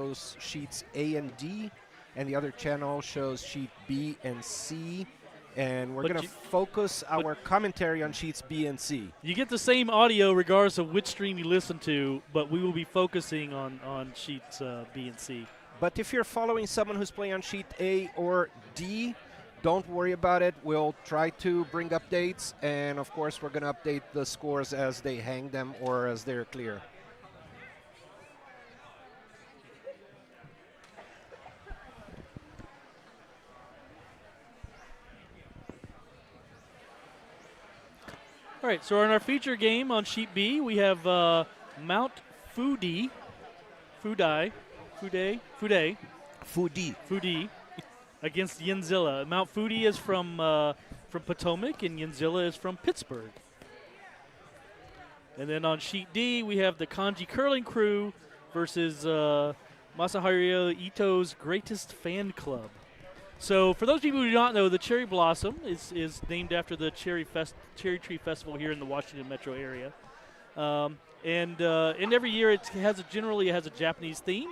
shows sheets A and D, and the other channel shows sheet B and C. And we're going to focus our commentary on sheets B and C. You get the same audio regardless of which stream you listen to, but we will be focusing on sheets B and C. But if you're following someone who's playing on sheet A or D, don't worry about it. We'll try to bring updates, and of course we're going to update the scores as they hang them or as they're clear. All right, so in our feature game on sheet B, we have Mount Fudi against Yanzilla. Mount Fudi is from Potomac, and Yanzilla is from Pittsburgh. And then on sheet D, we have the Kanji Curling Crew versus Masahiro Ito's Greatest Fan Club. So for those people who do not know, the Cherry Blossom is named after the Cherry Tree Festival here in the Washington metro area. And every year it generally has a Japanese theme.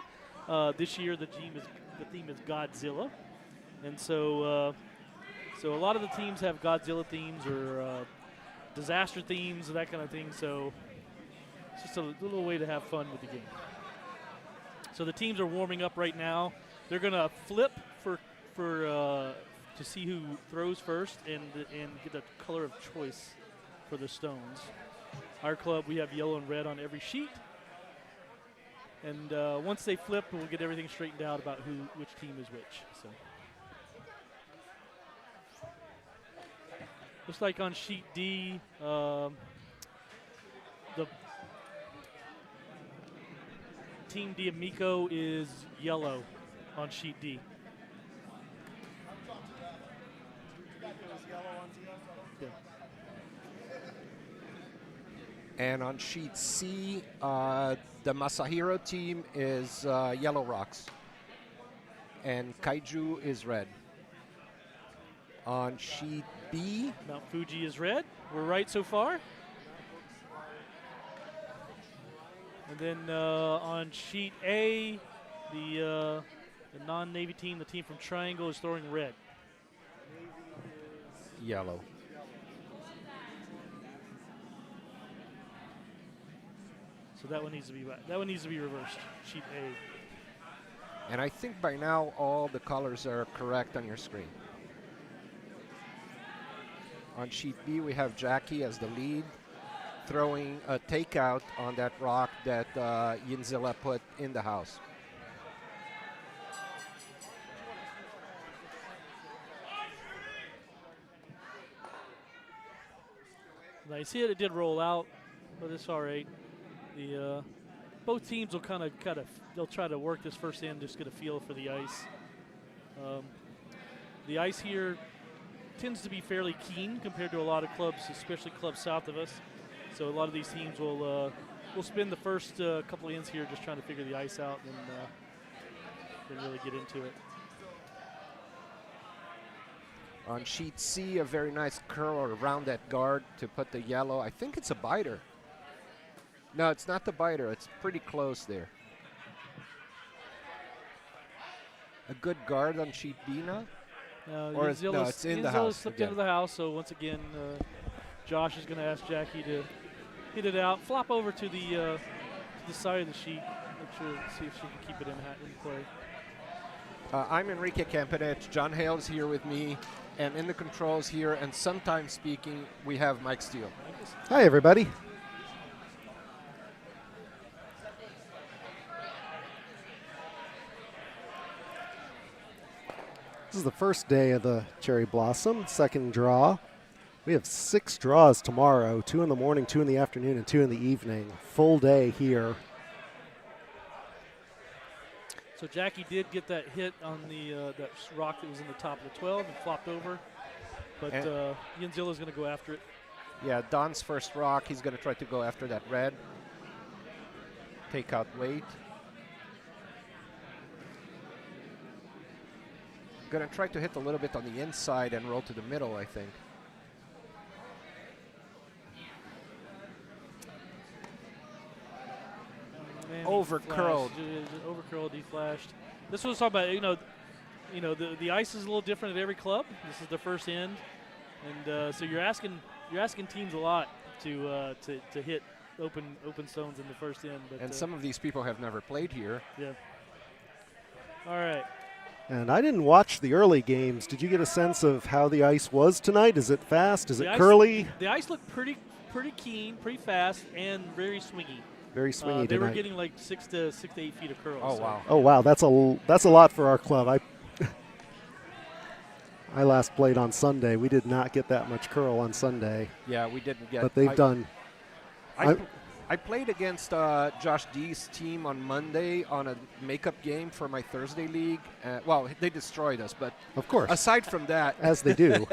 This year the theme is Godzilla. And so a lot of the teams have Godzilla themes or disaster themes and that kind of thing. So it's just a little way to have fun with the game. So the teams are warming up right now. They're going to flip to see who throws first and get a color of choice for the stones. Our club, we have yellow and red on every sheet. And once they flip, we'll get everything straightened out about which team is which. So, looks like on sheet D, the Team D'Amico is yellow on sheet D. Yeah. And on sheet C, the Masahiro team is Yellow Rocks. And Kaiju is red. On sheet B, Mount Fuji is red. We're right so far. And then on sheet A, the non-Navy team, the team from Triangle, is throwing red. yellow. So that one needs to be reversed. Sheet A. And I think by now all the colors are correct on your screen. On sheet B, we have Jackie as the lead, throwing a takeout on that rock that Yanzilla put in the house. I see it did roll out, but it's all right. The both teams will kind of they'll try to work this first in, just get a feel for the ice. The ice here tends to be fairly keen compared to a lot of clubs, especially clubs south of us. So a lot of these teams will spend the first couple of ends here just trying to figure the ice out and then really get into it. On sheet C, a very nice curl around that guard to put the yellow. I think it's a biter. No, it's not the biter. It's pretty close there. A good guard on sheet B now? Or it's in the house. Slipped into the house, so once again, Josh is going to ask Jackie to hit it out, flop over to the side of the sheet, see if she can keep it in play. I'm Enrique Campanich. John Hale's here with me, and in the controls here, and sometimes speaking, we have Mike Steele. Hi, everybody. This is the first day of the Cherry Blossom, second draw. We have 6 draws tomorrow, 2 in the morning, 2 in the afternoon, and 2 in the evening. Full day here. So Jackie did get that hit on the that rock that was in the top of the 12 and flopped over. But Yanzilla's going to go after it. Yeah, Don's first rock. He's going to try to go after that red. Take out weight. Going to try to hit a little bit on the inside and roll to the middle, I think. And Oh, over curled. Over curled, deflashed. This was talking about, the ice is a little different at every club. This is the first end, and so you're asking teams a lot to hit open stones in the first end. But, and some of these people have never played here. Yeah. All right. And I didn't watch the early games. Did you get a sense of how the ice was tonight? Is it fast? Is it curly? The ice looked pretty keen, pretty fast, and very swingy. Very swingy They tonight. were getting like 6 to 8 feet of curl. Oh, so. wow. Oh, wow. That's a lot for our club. I last played on Sunday. We did not get that much curl on Sunday. Yeah, we didn't get. But they've done. I played against Josh D's team on Monday on a makeup game for my Thursday league. Well, they destroyed us, but Of course. aside from that, As they do.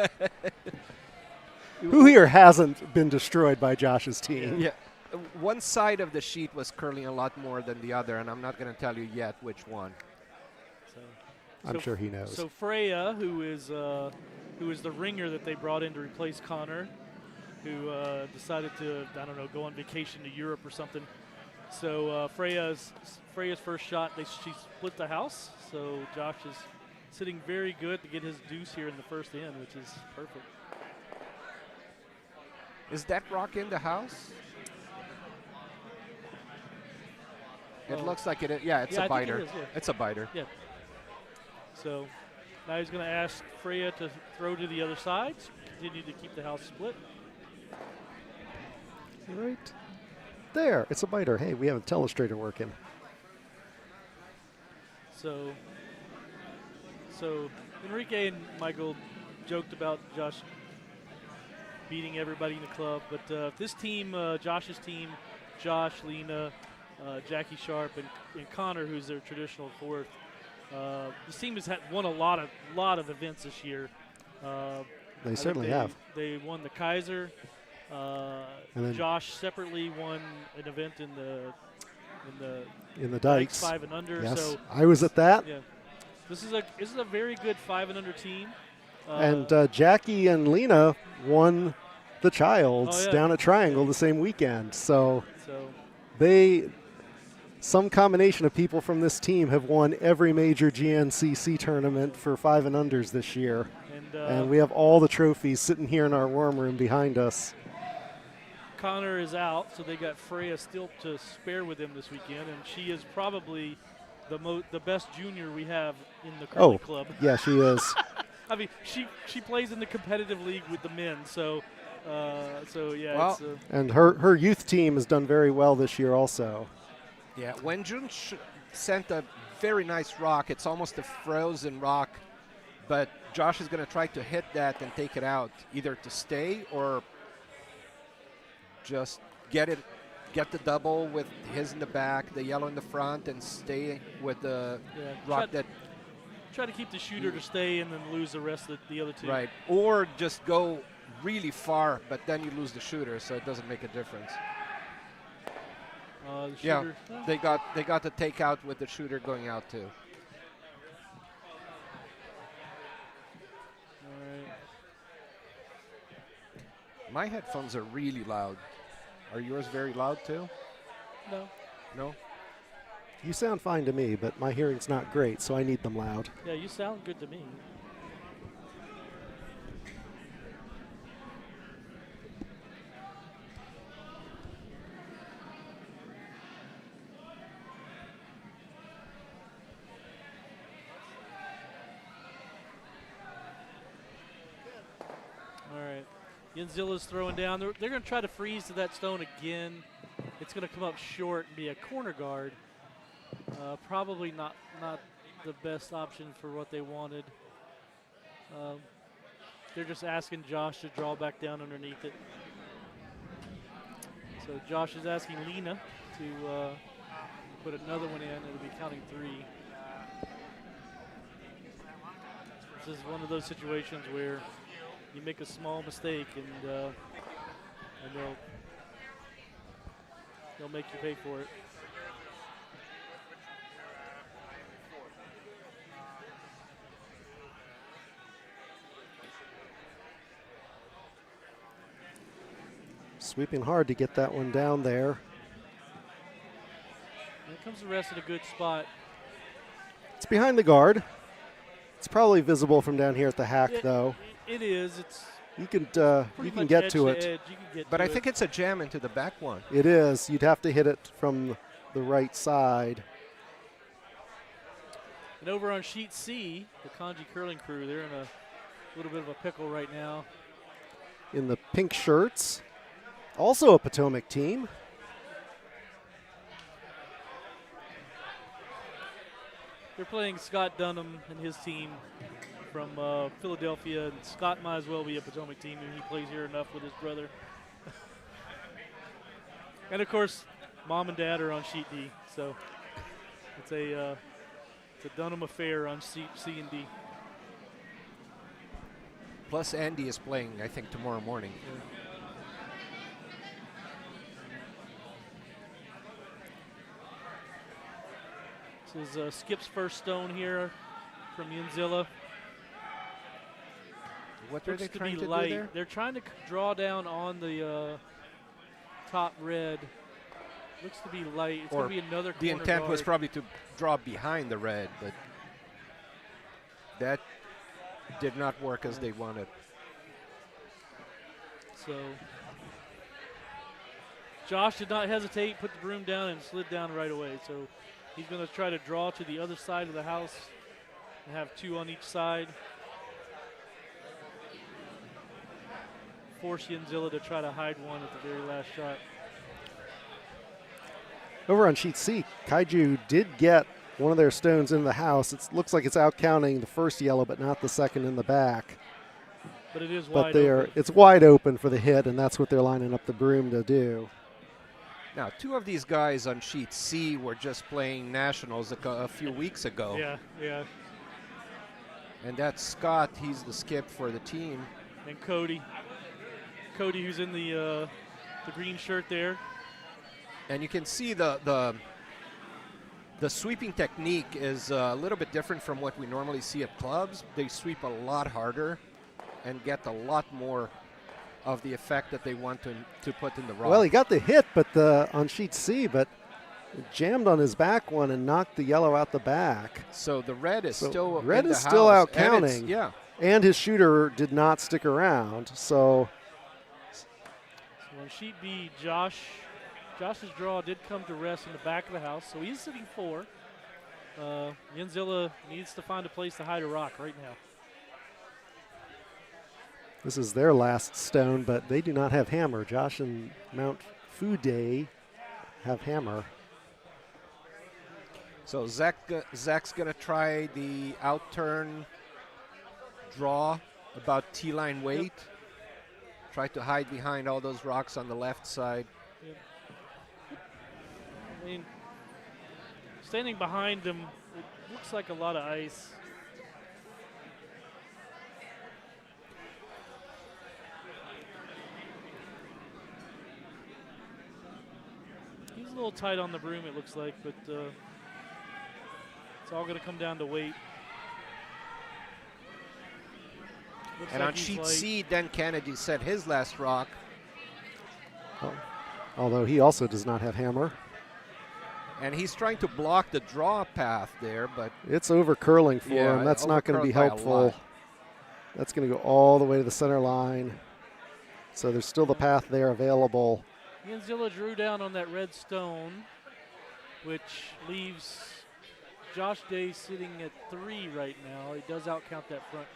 Who here hasn't been destroyed by Josh's team? yeah, one side of the sheet was curling a lot more than the other, and I'm not going to tell you yet which one. I'm sure he knows. So Freya, who is the ringer that they brought in to replace Connor, who decided to, I don't know, go on vacation to Europe or something. So Freya's first shot, she split the house. So Josh is sitting very good to get his deuce here in the first end, which is perfect. Is that rock in the house? It looks like it is. Yeah, it's a biter. I think it is, yeah. It's a biter. Yeah. So now he's going to ask Freya to throw to the other side, continue to keep the house split. Right there. It's a biter. Hey, we have a telestrator working. So Enrique and Michael joked about Josh beating everybody in the club, but this team, Josh's team, Josh, Lena, Jackie Sharp, and Connor, who's their traditional fourth, this team has won a lot of events this year. They certainly have. They won the Kaiser. And then Josh separately won an event in the Dykes 5 and under. Yes, So I was at that. yeah, this is a very good 5 and under team. And Jackie and Lena won the Childs down at Triangle the same weekend. So some combination of people from this team have won every major GNCC tournament for 5 and unders this year. And we have all the trophies sitting here in our warm room behind us. Connor is out, so they got Freya still to spare with him this weekend, and she is probably the best junior we have in the curling club. Yeah, she is. I mean, she plays in the competitive league with the men, so yeah. Well, and her youth team has done very well this year also. Yeah, Wenjun sent a very nice rock. It's almost a frozen rock, but Josh is going to try to hit that and take it out, either to stay or just get the double with his in the back, the yellow in the front, and stay with the rock that. Try to keep the shooter to stay and then lose the rest of the other two. Right, or just go really far, but then you lose the shooter, so it doesn't make a difference. The Yeah, shooter, they got the takeout with the shooter going out too. All right. My headphones are really loud. Are yours very loud too? No. No? You sound fine to me, but my hearing's not great, so I need them loud. Yeah, you sound good to me. All right. Yenzilla's throwing down. They're going to try to freeze to that stone again. It's going to come up short and be a corner guard. Probably not the best option for what they wanted. They're just asking Josh to draw back down underneath it. So Josh is asking Lena to put another one in. It'll be counting 3. This is one of those situations where you make a small mistake and they'll make you pay for it. Sweeping hard to get that one down there. Comes to rest at a good spot. It's behind the guard. It's probably visible from down here at the hack, though. It is. It's you can get to it. But I think it's a jam into the back one. It is. You'd have to hit it from the right side. And over on sheet C, the Kanji curling crew, they're in a little bit of a pickle right now. In the pink shirts, also a Potomac team. They're playing Scott Dunnam and his team from Philadelphia, and Scott might as well be a Potomac team, and he plays here enough with his brother. And of course, Mom and Dad are on sheet D, so it's a Dunnam affair on C and D. Plus Andy is playing, I think, tomorrow morning. Yeah. This is Skip's first stone here from Yinzilla. What are they trying to do light. there? They're trying to draw down on the top red. Looks to be light. It's going to be another corner The intent guard. was probably to draw behind the red, but that did not work as they wanted. So Josh did not hesitate, put the broom down, and slid down right away. So he's going to try to draw to the other side of the house and have two on each side. Force Yinzilla to try to hide one at the very last shot. Over on sheet C, Kaiju did get one of their stones in the house. It looks like it's out counting the first yellow, but not the second in the back. But it is wide open. It's wide open for the hit, and that's what they're lining up the broom to do. Now, two of these guys on sheet C were just playing nationals a few weeks ago. Yeah, yeah. And that's Scott. He's the skip for the team. And Cody. Cody, who's in the green shirt there. And you can see the sweeping technique is a little bit different from what we normally see at clubs. They sweep a lot harder and get a lot more of the effect that they want to put in the rock. Well, he got the hit, but on sheet C, but it jammed on his back one and knocked the yellow out the back. So the red is still red in is the still house, out counting. yeah. And his shooter did not stick around. So on sheet B, Josh's draw did come to rest in the back of the house, so he's sitting 4. Yinzilla needs to find a place to hide a rock right now. This is their last stone, but they do not have hammer. Josh and Mount Fude have hammer. So Zach's going to try the out-turn draw about T-line weight. Yep. Try to hide behind all those rocks on the left side. Yep. I mean, standing behind him, it looks like a lot of ice. He's a little tight on the broom, it looks like, but it's all going to come down to weight. Looks And like on he's sheet light. C, Dan Kennedy set his last rock. Although he also does not have hammer. And he's trying to block the draw path there, but it's over curling for him. That's not going to be helpful. That's going to go all the way to the center line. So there's still the path there available. Yinzilla drew down on that red stone, which leaves Josh Day sitting at 3 right now. He does outcount that front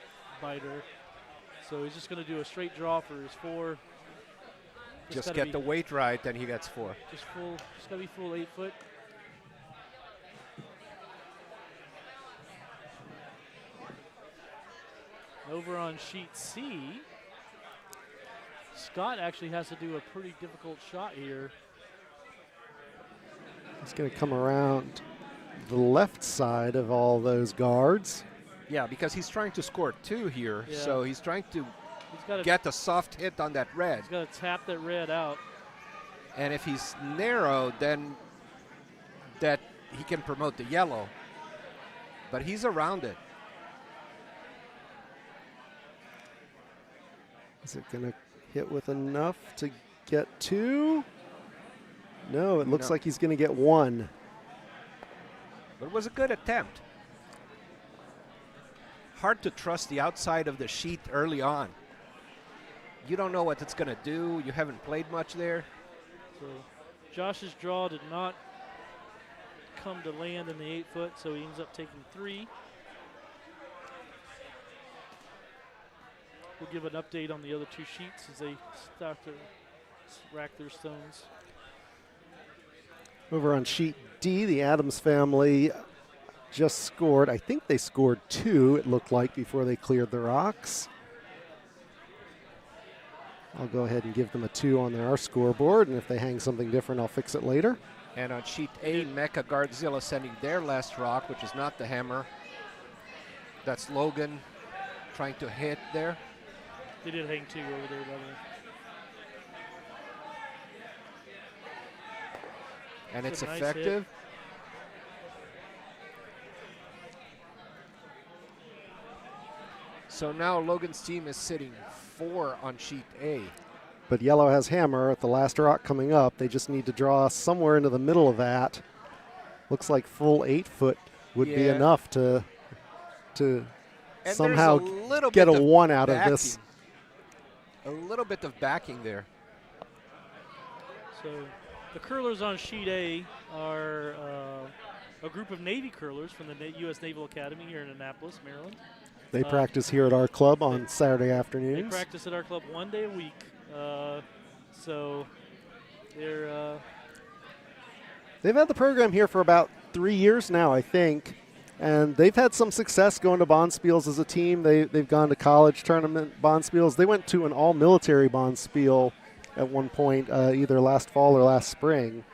biter. So he's just going to do a straight draw for his 4. Just get the weight right, and he gets 4. Just got to be full 8 foot. Over on sheet C, Scott actually has to do a pretty difficult shot here. He's going to come around the left side of all those guards. Yeah, because he's trying to score 2 here, Yeah. so he's trying to He's get a soft hit on that red. He's got to tap that red out. And if he's narrow, then that he can promote the yellow. But he's around it. Is it going to hit with enough to get 2? No, it looks like he's going to get 1. But it was a good attempt. Hard to trust the outside of the sheet early on. You don't know what it's going to do. You haven't played much there. So Josh's draw did not come to land in the 8-foot, so he ends up taking 3. We'll give an update on the other 2 sheets as they start to rack their stones. Over on sheet D, the Addams family just scored. I think they scored 2, it looked like, before they cleared the rocks. I'll go ahead and give them a 2 on our scoreboard, and if they hang something different, I'll fix it later. And on sheet A, Mecha-Guardzilla sending their last rock, which is not the hammer. That's Logan trying to hit there. They did hang 2 over there, by the way. And it's Nice effective. Hit. So now Logan's team is sitting 4 on sheet A. But yellow has hammer at the last rock coming up. They just need to draw somewhere into the middle of that. Looks like full 8-foot would be enough to somehow get a 1 out of this. A little bit of backing there. So the curlers on sheet A are a group of Navy curlers from the U.S. Naval Academy here in Annapolis, Maryland. They practice here at our club on Saturday afternoons. They practice at our club 1 day a week. So they've had the program here for about 3 years now, I think. And they've had some success going to Bonspiels as a team. They've gone to college tournament Bonspiels. They went to an all-military Bonspiel at one point, either last fall or last spring.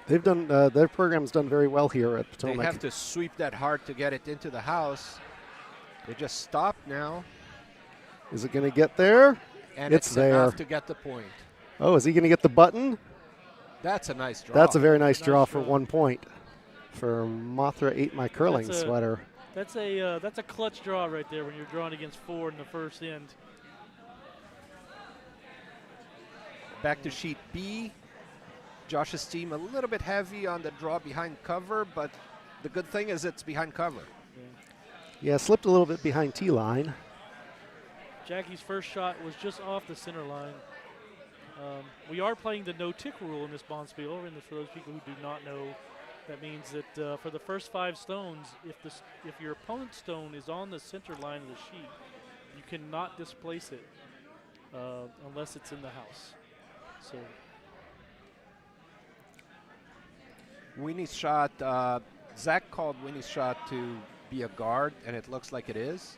They've done their program's done very well here at Potomac. They have to sweep that hard to get it into the house. They just stopped now. Is it going to get there? And it's there. Enough to get the point. Oh, is he going to get the button? That's a nice draw. That's a very nice draw for 1 point for Mothra ate my curling sweater. That's a clutch draw right there when you're drawing against 4 in the first end. Back to sheet B. Josh's team a little bit heavy on the draw behind cover, but the good thing is it's behind cover. Yeah, slipped a little bit behind T-line. Jackie's first shot was just off the center line. We are playing the no-tick rule in this Bonspiel, and for those people who do not know, that means that for the first 5 stones, if your opponent's stone is on the center line of the sheet, you cannot displace it unless it's in the house. So. Winnie's shot, Zach called Winnie's shot to be a guard, and it looks like it is.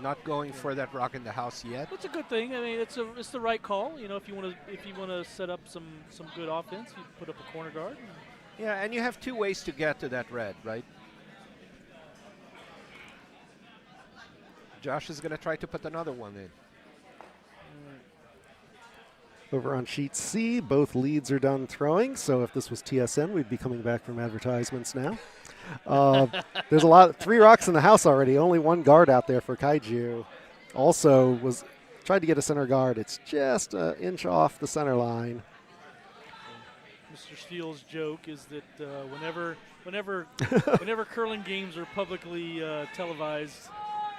Not going for that rock in the house yet. It's a good thing. I mean, it's the right call. You know, if you want to set up some good offense, you put up a corner guard. Yeah, and you have 2 ways to get to that red, right? Josh is going to try to put another one in. Over on sheet C, both leads are done throwing, so if this was TSN, we'd be coming back from advertisements now. There's 3 rocks in the house already, only 1 guard out there for Kaiju. Also tried to get a center guard. It's just an inch off the center line. Mr. Steele's joke is that whenever curling games are publicly televised,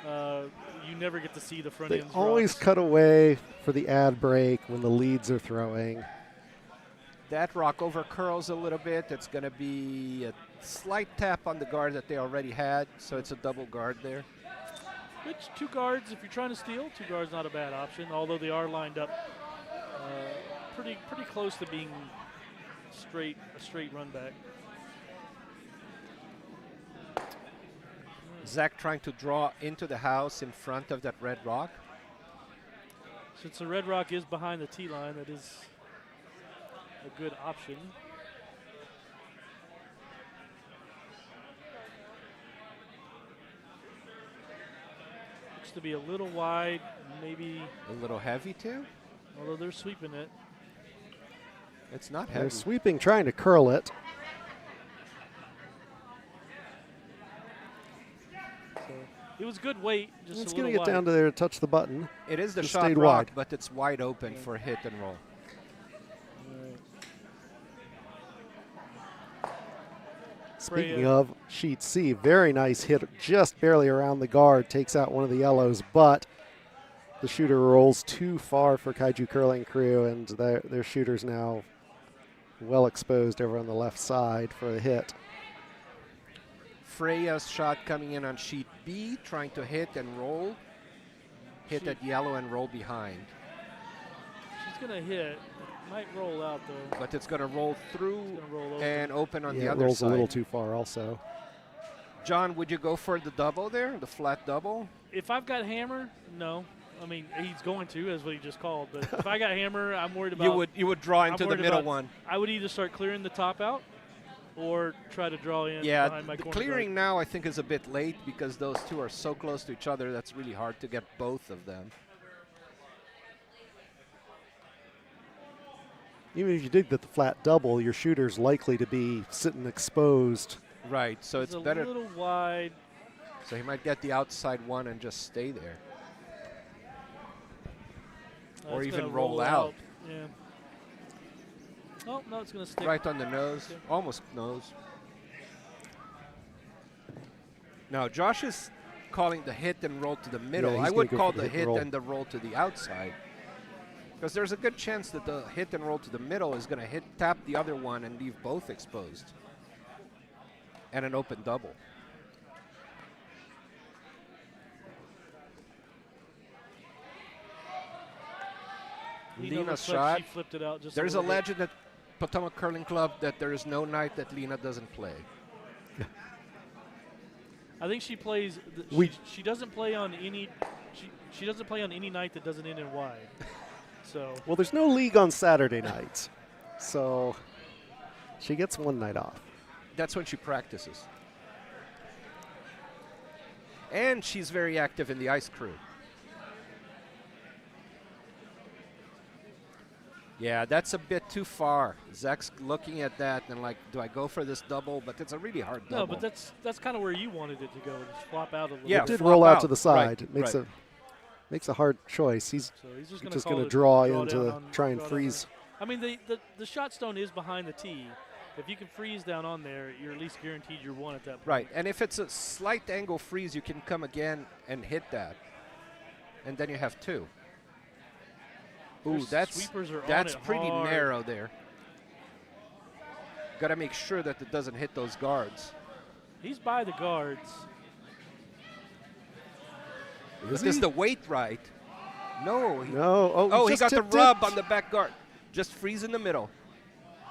you never get to see the front ends. They always cut away for the ad break when the leads are throwing. That rock over curls a little bit. It's going to be a slight tap on the guard that they already had, so it's a double guard there. Which 2 guards, if you're trying to steal, 2 guards not a bad option, although they are lined up pretty close to being a straight run back. Zach trying to draw into the house in front of that red rock. Since the red rock is behind the tee line, that is a good option. Looks to be a little wide, maybe a little heavy too. Although they're sweeping it. It's not heavy. They're sweeping, trying to curl it. It was good weight. Just it's going to get down to there to touch the button. It is the just shot rock, wide, but it's wide open for hit and roll. Speaking of sheet C, very nice hit, just barely around the guard, takes out one of the yellows, but the shooter rolls too far for Kaiju Curling Crew, and their shooter's now well exposed over on the left side for the hit. Freya's shot coming in on sheet B, trying to hit and roll. Hit at yellow and roll behind. She's going to hit. Might roll out, though. But it's going to roll through roll and open on the it other rolls side. a little too far also. John, would you go for the double there, the flat double? If I've got hammer, no. I mean, he's going to, as what he just called. But if I got hammer, I'm worried about. You would draw into the middle one. I would either start clearing the top out or try to draw in behind my the corner clearing guard. now I think is a bit late because those two are so close to each other. That's really hard to get both of them. Even if you did get the flat double, your shooter's likely to be sitting exposed. Right, so it's better. A little wide. So he might get the outside one and just stay there. Or It's even gonna roll out. Yeah. Oh, no, it's going to stick. Right on the nose, Okay. almost nose. Now, Josh is calling the hit and roll to the middle. he's I gonna would go call for the the hit hit roll. and the roll to the outside. Because there's a good chance that the hit and roll to the middle is going to tap the other one and leave both exposed. And an open double. Lena Lena's looks like shot. she flipped it out just There's a little bit. legend at Potomac Curling Club that there is no night that Lena doesn't play. I think she plays. She doesn't play on any. She doesn't play on any night that doesn't end in Y. So. Well, there's no league on Saturday nights, so she gets one night off. That's when she practices. And she's very active in the ice crew. Yeah, that's a bit too far. Zach's looking at that and like, do I go for this double? But it's a really hard double. No, but that's kind of where you wanted it to go. Just flop out a little. Yeah, It did flop roll out out. to the side. Right, It makes right. makes a hard choice. He's So he's just just going going to to draw down in to on- try and draw down freeze. on- I mean, the shot stone is behind the tee. If you can freeze down on there, you're at least guaranteed you're one at that point. Right, and if it's a slight angle freeze, you can come again and hit that. And then you have two. Ooh, Their sweepers are on that's it pretty hard. narrow there. Got to make sure that it doesn't hit those guards. He's by the guards. Is the weight right? No. No. Oh, he just got the tipped it. rub on the back guard. Just freeze in the middle.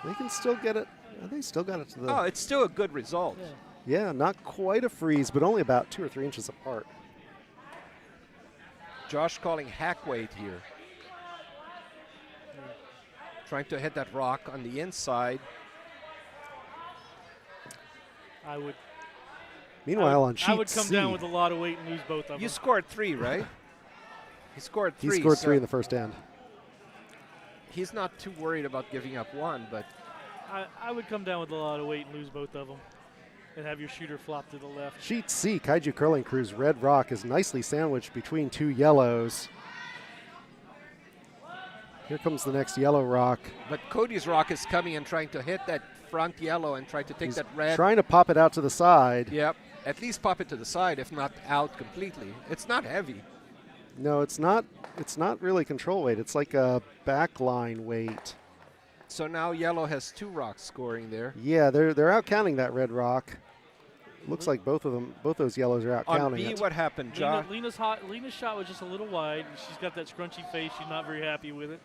They can still get it. They still got it to the. Oh, it's still a good result. Yeah. Yeah, not quite a freeze, but only about 2 or 3 inches apart. Josh calling hack weight here. Trying to hit that rock on the inside. I would. Meanwhile, on sheet I would come C, down with a lot of weight and lose both of You them. scored 3, right? He scored 3. he scored so 3 in the first end. He's not too worried about giving up 1, but I would come down with a lot of weight and lose both of them, and have your shooter flop to the left. Sheet C, Kaiju Curling Crew's red rock is nicely sandwiched between 2 yellows. Here comes the next yellow rock. but Cody's rock is coming and trying to hit that front yellow and try to take He's that red. trying to pop it out to the side. Yep. At least pop it to the side, if not out completely. It's not heavy. No, it's not. It's not really control weight. It's like a backline weight. So now yellow has 2 rocks scoring there. Yeah, they're out counting that red rock. Looks like both those yellows are out On counting B, it. what happened, Josh? Lena's shot was just a little wide. She's got that scrunchy face. She's not very happy with it.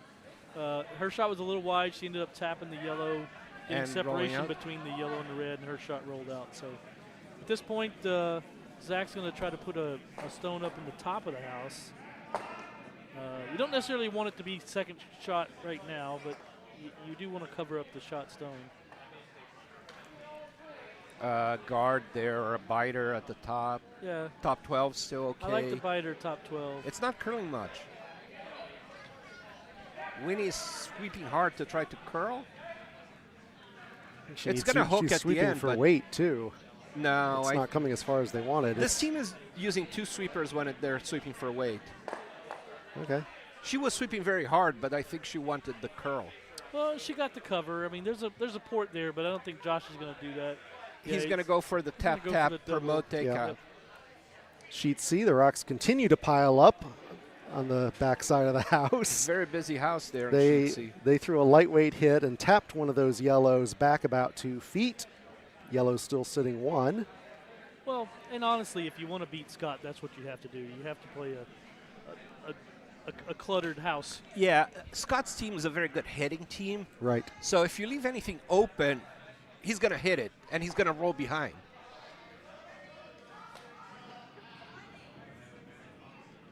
Her shot was a little wide. She ended up tapping the yellow, getting And rolling separation out. between the yellow and the red, and her shot rolled out. So at this point, Zach's going to try to put a stone up in the top of the house. You don't necessarily want it to be second shot right now, but you do want to cover up the shot stone. Guard there or a biter at the top. Yeah, Top 12 still okay. I like the biter top 12. It's not curling much. Winnie's sweeping hard to try to curl. She it's needs gonna to- hook she's at the sweeping end, for but- weight too. No, It's not coming as far as they wanted. this team is using 2 sweepers when they're sweeping for weight. Okay. She was sweeping very hard, but I think she wanted the curl. Well, she got the cover. I mean, there's a port there, but I don't think Josh is going to do that. He's going to go for the tap, go tap, for the double. promote, takeout. Yep. Sheet C, the rocks continue to pile up on the backside of the house. Very busy house there. They threw a lightweight hit and tapped one of those yellows back about 2 feet. Yellow's still sitting 1. Well, and honestly, if you want to beat Scott, that's what you have to do. You have to play a cluttered house. Yeah, Scott's team is a very good hitting team. Right. So if you leave anything open, he's going to hit it, and he's going to roll behind.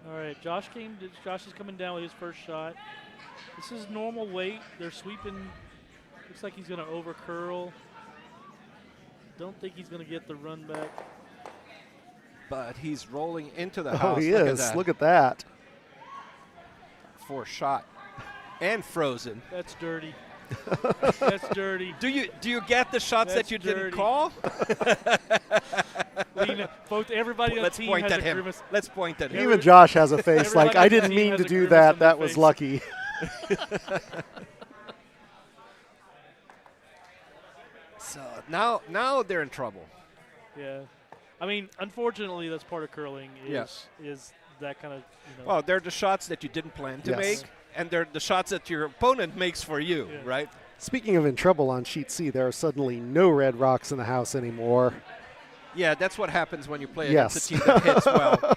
All right, Josh is coming down with his first shot. This is normal weight. They're sweeping. Looks like he's going to over curl. Don't think he's going to get the run back. But he's rolling into the house. Oh, he is. Look at that. For shot. And frozen. That's dirty. That's dirty. Do you get the shots That's that you dirty. didn't call? Lena, everybody on the team has a grimace. Let's point at him. Even Josh has a face Everybody like, on I the didn't team mean has to a do grimace that. on their That was face. lucky. So now they're in trouble. Yeah. I mean, unfortunately, that's part of curling is that kind of, Well, they're the shots that you didn't plan to Yes. make, and they're the shots that your opponent makes for you, Yeah. right? Speaking of in trouble on sheet C, there are suddenly no red rocks in the house anymore. Yeah, that's what happens when you play Yes. against a team that hits well.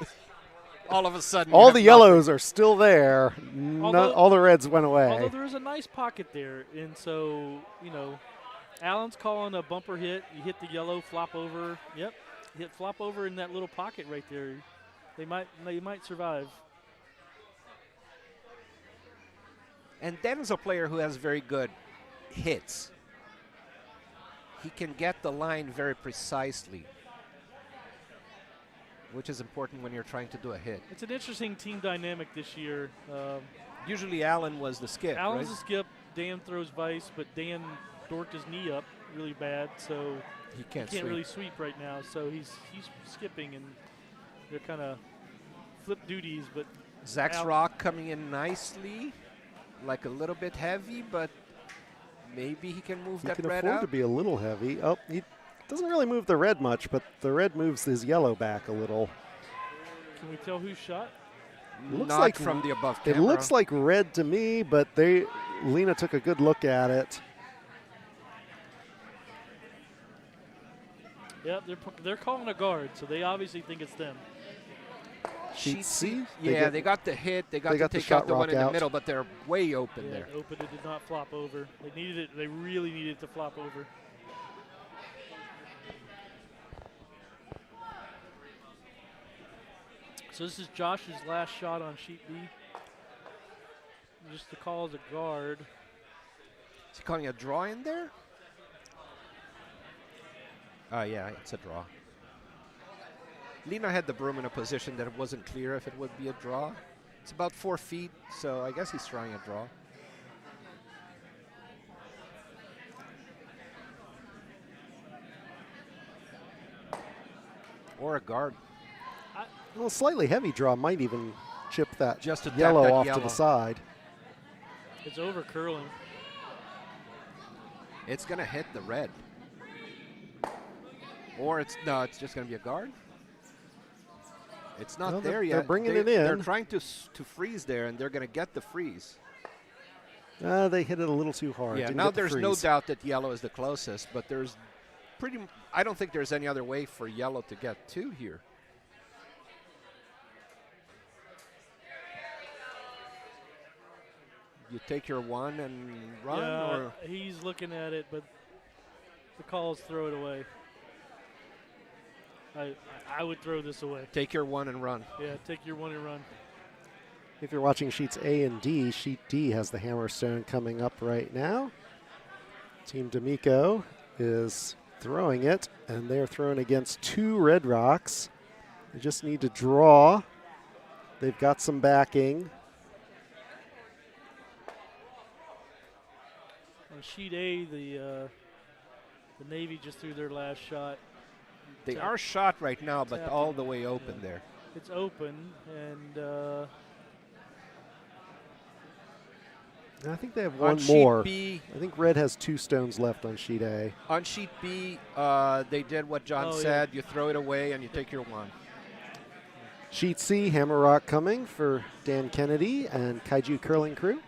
All of a sudden, All you the have yellows are still there. Although- All the reds went away. although there is a nice pocket there, and so, Allen's calling a bumper hit. You hit the yellow, flop over. Yep, hit flop over in that little pocket right there. They might survive. And Dan's a player who has very good hits. He can get the line very precisely, which is important when you're trying to do a hit. It's an interesting team dynamic this year. Usually Allen was the skip, Allen's right? a skip. Dan throws vice, but Dan dorked his knee up really bad, so He he can't can't sweep. really sweep right now. So he's skipping, and they're kind of flip duties. But Zach's Al- rock coming in nicely, like a little bit heavy, but maybe he can move He that can red afford out. to be a little heavy. Oh, he doesn't really move the red much, but the red moves his yellow back a little. can we tell who shot? Looks Not like from the above It camera. looks like red to me, but Lena took a good look at it. Yep, they're calling a guard, so they obviously think it's them. Sheet C? Yeah, they got the hit. They got to the take shot out the one rock in the out. middle, but they're way open Yeah, there. open. It did not flop over. They needed it. They really needed it to flop over. So this is Josh's last shot on sheet B. Just to call as a guard. Is he calling a draw in there? Oh, yeah, it's a draw. Lena had the broom in a position that it wasn't clear if it would be a draw. It's about 4 feet, so I guess he's trying a draw. Or a guard. Well, slightly heavy draw might even chip that Just to tap yellow that off to yellow. the side. It's over curling. It's going to hit the red. Or it's just going to be a guard. It's not No, there they're yet. bringing it in. They're trying to freeze there, and they're going to get the freeze. They hit it a little too hard. Yeah, Didn't now get the there's no freeze. doubt that yellow is the closest, but I don't think there's any other way for yellow to get 2 here. You take your 1 and run, Yeah, or he's looking at it, but the call is throw it away. I would throw this away. take your 1 and run. Yeah, take your one and run. If you're watching sheets A and D, sheet D has the Hammerstone coming up right now. Team D'Amico is throwing it, and they're throwing against 2 red rocks. They just need to draw. They've got some backing. On sheet A, the Navy just threw their last shot. They Tap- are shot right now, but tapping. all the way open Yeah. there. It's open, and I think they have On one sheet more. B, I think red has 2 stones left on sheet A. on sheet B, they did what John Oh, yeah. said. You throw it away and you take your 1. Sheet C, Hammer Rock coming for Dan Kennedy and Kaiju Curling Crew.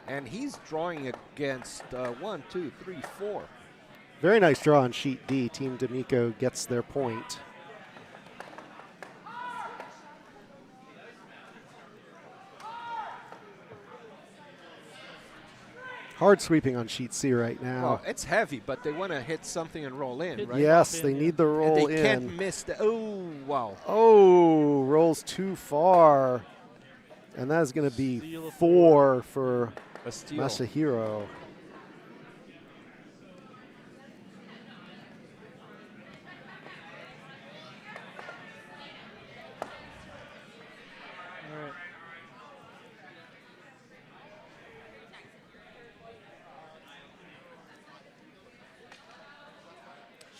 And he's drawing against 1, 2, 3, 4. Very nice draw on sheet D. Team D'Amico gets their point. Hard sweeping on sheet C right now. Well, it's heavy, but they want to hit something and roll in, right? Yes, Drop they in, need yeah. the And roll they in. can't miss the. Oh, wow. Oh, rolls too far. And that is going to be Steal of 4 for A steal. Masahiro. All right.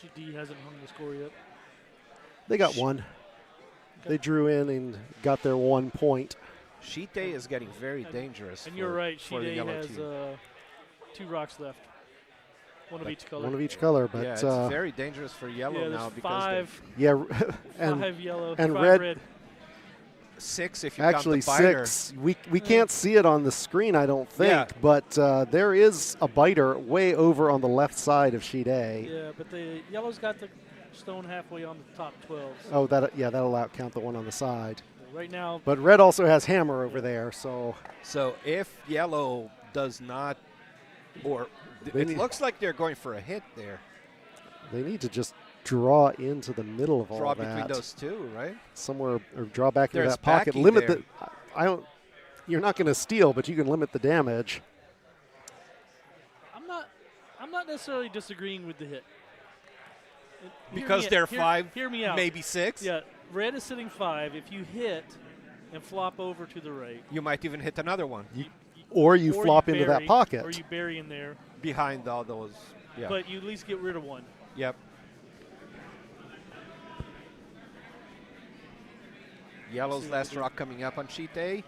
Sheet D hasn't hung the score yet. They got 1. They drew in and got their 1 point. Sheet A is getting very dangerous. And you're right, for sheet the A yellow has team. 2 rocks left. One of each color. One of each color, but Yeah, it's very dangerous for yellow yeah, now there's because 5, yeah, and 5 yellow, and 5 red- 6 if you actually count the biter. 6. We can't see it on the screen, I don't think, Yeah. but there is a biter way over on the left side of sheet A. Yeah, but the yellow's got the stone halfway on the top 12. Oh, that'll outcount the one on the side. Right now, But red also has hammer over there, so So if yellow does not, or They it need- looks like they're going for a hit there. they need to just draw into the middle of Draw all between that. those two, right? Somewhere, or draw back into There's that pocket. backing Limit there. the. I don't. You're not going to steal, but you can limit the damage. I'm not necessarily disagreeing with the hit. Hear Because me- they're hear- 5, Hear me out. maybe 6. Yeah, red is sitting 5. If you hit and flop over to the right, You might even hit another one Or you flop into that bury- pocket. or you bury in there. behind all those. Yeah. But you at least get rid of one. Yep. Yellow's See what last we do. rock coming up on sheet A.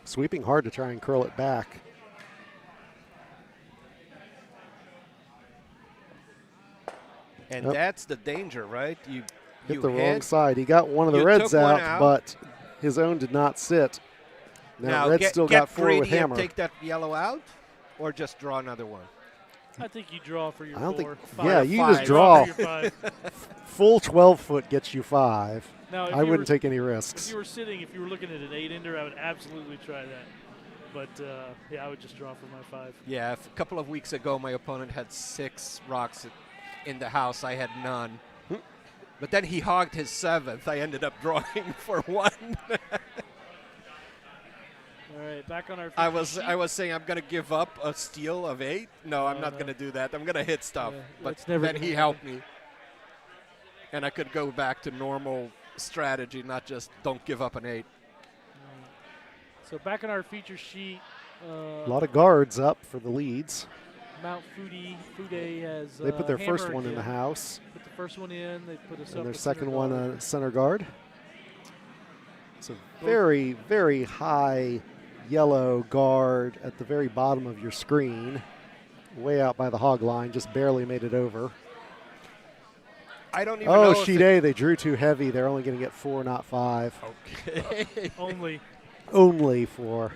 Sweeping hard to try and curl it back. And Yep. that's the danger, right? You Hit you the wrong hit. side. He got one of the You reds took one out, out. but his own did not sit. Now, red get, still get got 4 greedy with hammer. and take that yellow out, or just draw another one. I think you draw for your I don't 4. think. Five. Yeah, you five. just draw. for your 5. Full 12 foot gets you 5. Now, if I you wouldn't were, take any If risks. you were sitting, if you were looking at an 8-ender, I would absolutely try that. But yeah, I would just draw for my 5. Yeah, a couple of weeks ago, my opponent had 6 rocks in the house. I had none. But then he hogged his 7th. I ended up drawing for 1. All right, back on our. I feature was sheet. saying I'm gonna give up a steal of 8. No, I'm No, not no. gonna do that. I'm gonna hit stuff. Yeah, but that's never then gonna he happen. helped me, and I could go back to normal strategy, not just don't give up an 8. So back on our feature sheet. A lot of guards up for the leads. Mount Fude has. They put their first hammer one in the again. house, Put the first one in. They put us up and their with second center one guard. center guard. It's a very, very high yellow guard at the very bottom of your screen, way out by the hog line, just barely made it over. I don't even know. Oh, if sheet A, they drew too heavy. They're only going to get 4, not 5. Okay. Only. Only 4.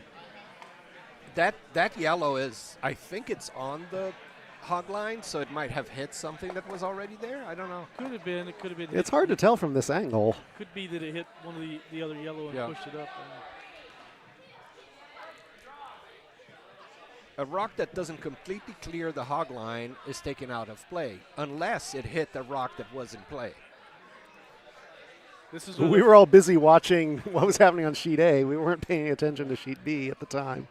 that yellow is. I think it's on the hog line, so it might have hit something that was already there. I don't know. Could have been. It could have been. It's hard to tell from this angle. Could be that it hit one of the other yellow and Yeah. pushed it up. A rock that doesn't completely clear the hog line is taken out of play, unless it hit the rock that was in play. This is We were all busy watching what was happening on sheet A. We weren't paying attention to sheet B at the time.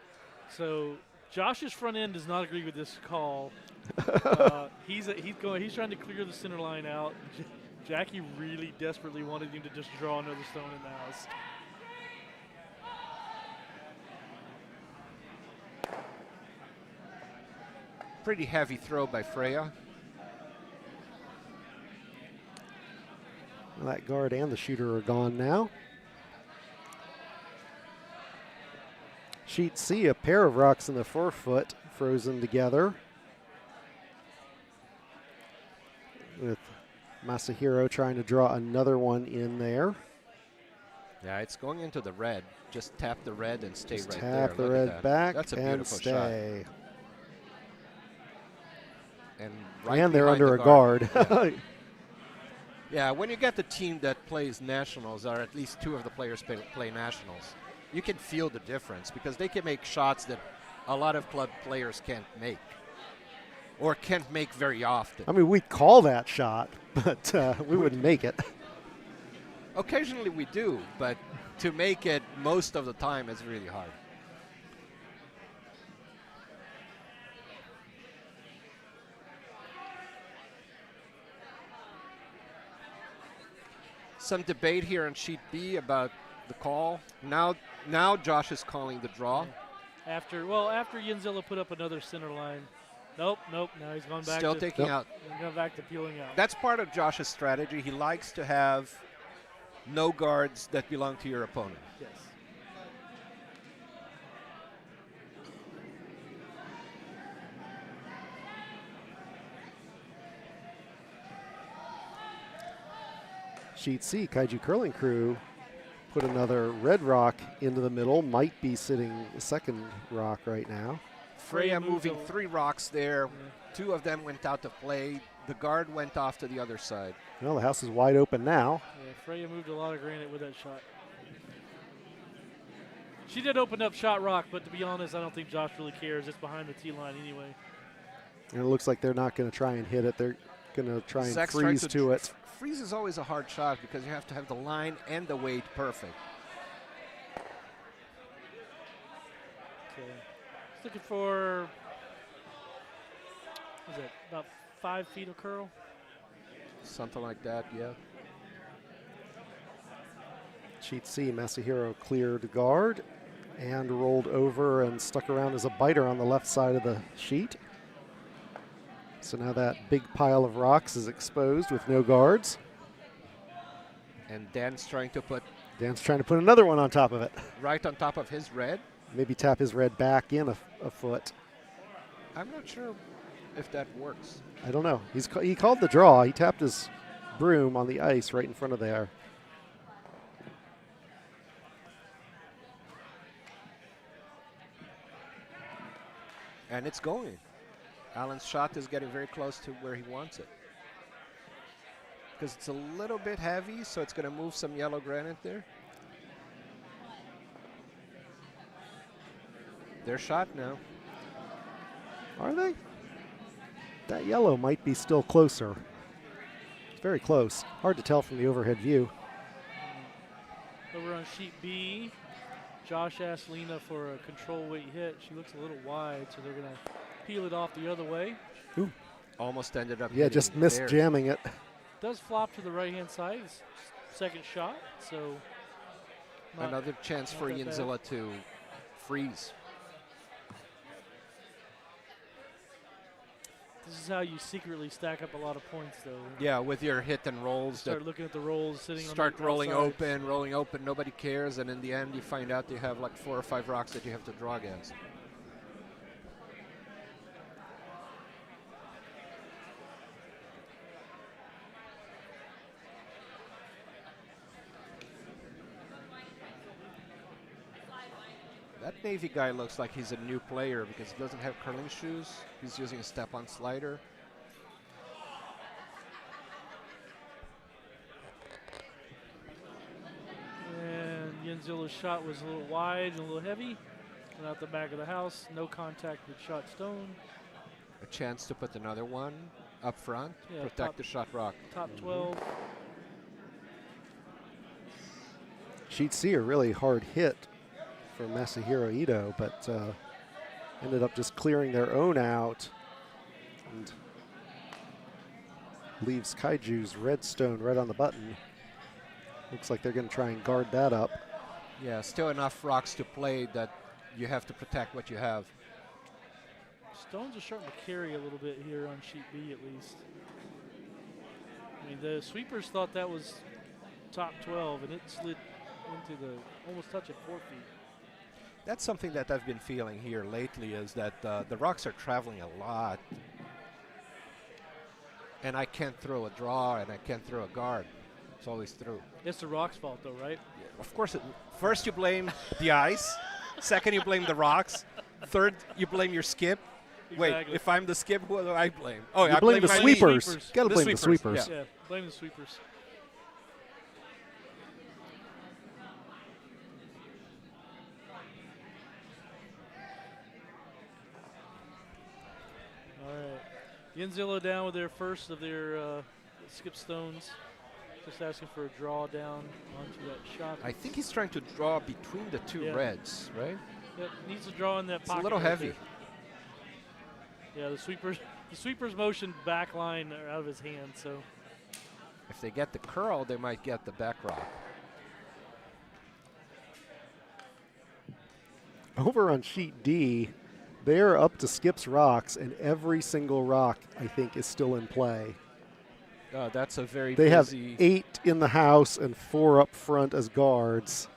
So Josh's front end does not agree with this call. He's trying to clear the center line out. Jackie really desperately wanted him to just draw another stone in the house. Pretty heavy throw by Freya. That guard and the shooter are gone now. Sheet C, a pair of rocks in the forefoot frozen together, with Masahiro trying to draw another one in there. Yeah, it's going into the red. Just tap the red and stay Just right there. tap the Look at red that. back That's a and beautiful stay. shot. And, right And they're behind under the a guard. Yeah. Yeah, when you get the team that plays nationals, or at least two of the players play nationals, you can feel the difference because they can make shots that a lot of club players can't make or can't make very often. I mean, we'd call that shot, but we wouldn't make it. Occasionally we do, but to make it most of the time is really hard. Some debate here on sheet B about the call. Now Josh is calling the draw. After Yanzilla put up another center line. Nope. Now he's gone back. Still taking out. Going back to peeling out. That's part of Josh's strategy. He likes to have no guards that belong to your opponent. Yes. Sheet C, Kaiju Curling Crew put another red rock into the middle. Might be sitting the second rock right now. Freya moving 3 rocks there. 2 of them went out of play. The guard went off to the other side. Well, the house is wide open now. Yeah, Freya moved a lot of granite with that shot. She did open up shot rock, but to be honest, I don't think Josh really cares. It's behind the tee line anyway. And it looks like they're not going to try and hit it. They're going to try and Zach's freeze trying to it. Freeze is always a hard shot because you have to have the line and the weight perfect. Okay. He's looking for, what is it, about 5 feet of curl? Something like that, yeah. Sheet C, Masahiro cleared guard and rolled over and stuck around as a biter on the left side of the sheet. So now that big pile of rocks is exposed with no guards. And Dan's trying to put Dan's trying to put another one on top of it. right on top of his red. Maybe tap his red back in a foot. I'm not sure if that works. I don't know. He called the draw. He tapped his broom on the ice right in front of there. And it's going. Alan's shot is getting very close to where he wants it. Because it's a little bit heavy, so it's going to move some yellow granite there. Their shot now. Are they? That yellow might be still closer. It's very close. Hard to tell from the overhead view. Over on sheet B, Josh asked Lena for a control weight hit. She looks a little wide, so they're going to peel it off the other way. Ooh. Almost ended up. Yeah, just missed there. jamming it. Does flop to the right-hand side. His second shot, so Another chance for that bad. Yanzilla to freeze. This is how you secretly stack up a lot of points, though. Yeah, with your hit and rolls. Start looking at the rolls, sitting Start on the rolling outside. rolling open, nobody cares, and in the end you find out you have like 4 or 5 rocks that you have to draw against. That Navy guy looks like he's a new player because he doesn't have curling shoes. He's using a step-on slider. And Yanzilla's shot was a little wide and a little heavy. Went out the back of the house. No contact with shot stone. A chance to put another one up front. Yeah, Protect top- the shot rock. Top 12. Sheet C, a really hard hit for Masahiro Ito, but ended up just clearing their own out and leaves Kaiju's redstone right on the button. Looks like they're going to try and guard that up. Yeah, still enough rocks to play that you have to protect what you have. Stones are starting to carry a little bit here on sheet B at least. I mean, the sweepers thought that was top 12, and it slid into the almost touching 4 feet. That's something that I've been feeling here lately is that the rocks are traveling a lot. And I can't throw a draw and I can't throw a guard. It's always through. It's the rock's fault, though, right? Yeah, of course, first you blame the ice. Second, you blame the rocks. Third, you blame your skip. Exactly. Wait, if I'm the skip, who do I blame? Oh, You I blame the my sweepers. lead. Got to The blame the sweepers, sweepers. Yeah, blame the sweepers. All right. Yinzilla down with their first of their skip stones. Just asking for a draw down onto that shot. I think he's trying to draw between the two Yeah. reds, right? Yep, needs to draw in that It's pocket. a little right heavy. there. Yeah, the sweeper's motion back line are out of his hand, so If they get the curl, they might get the back rock. Over on sheet D, they're up to Skip's rocks, and every single rock, I think, is still in play. That's a very They have busy 8 in the house and 4 up front as guards.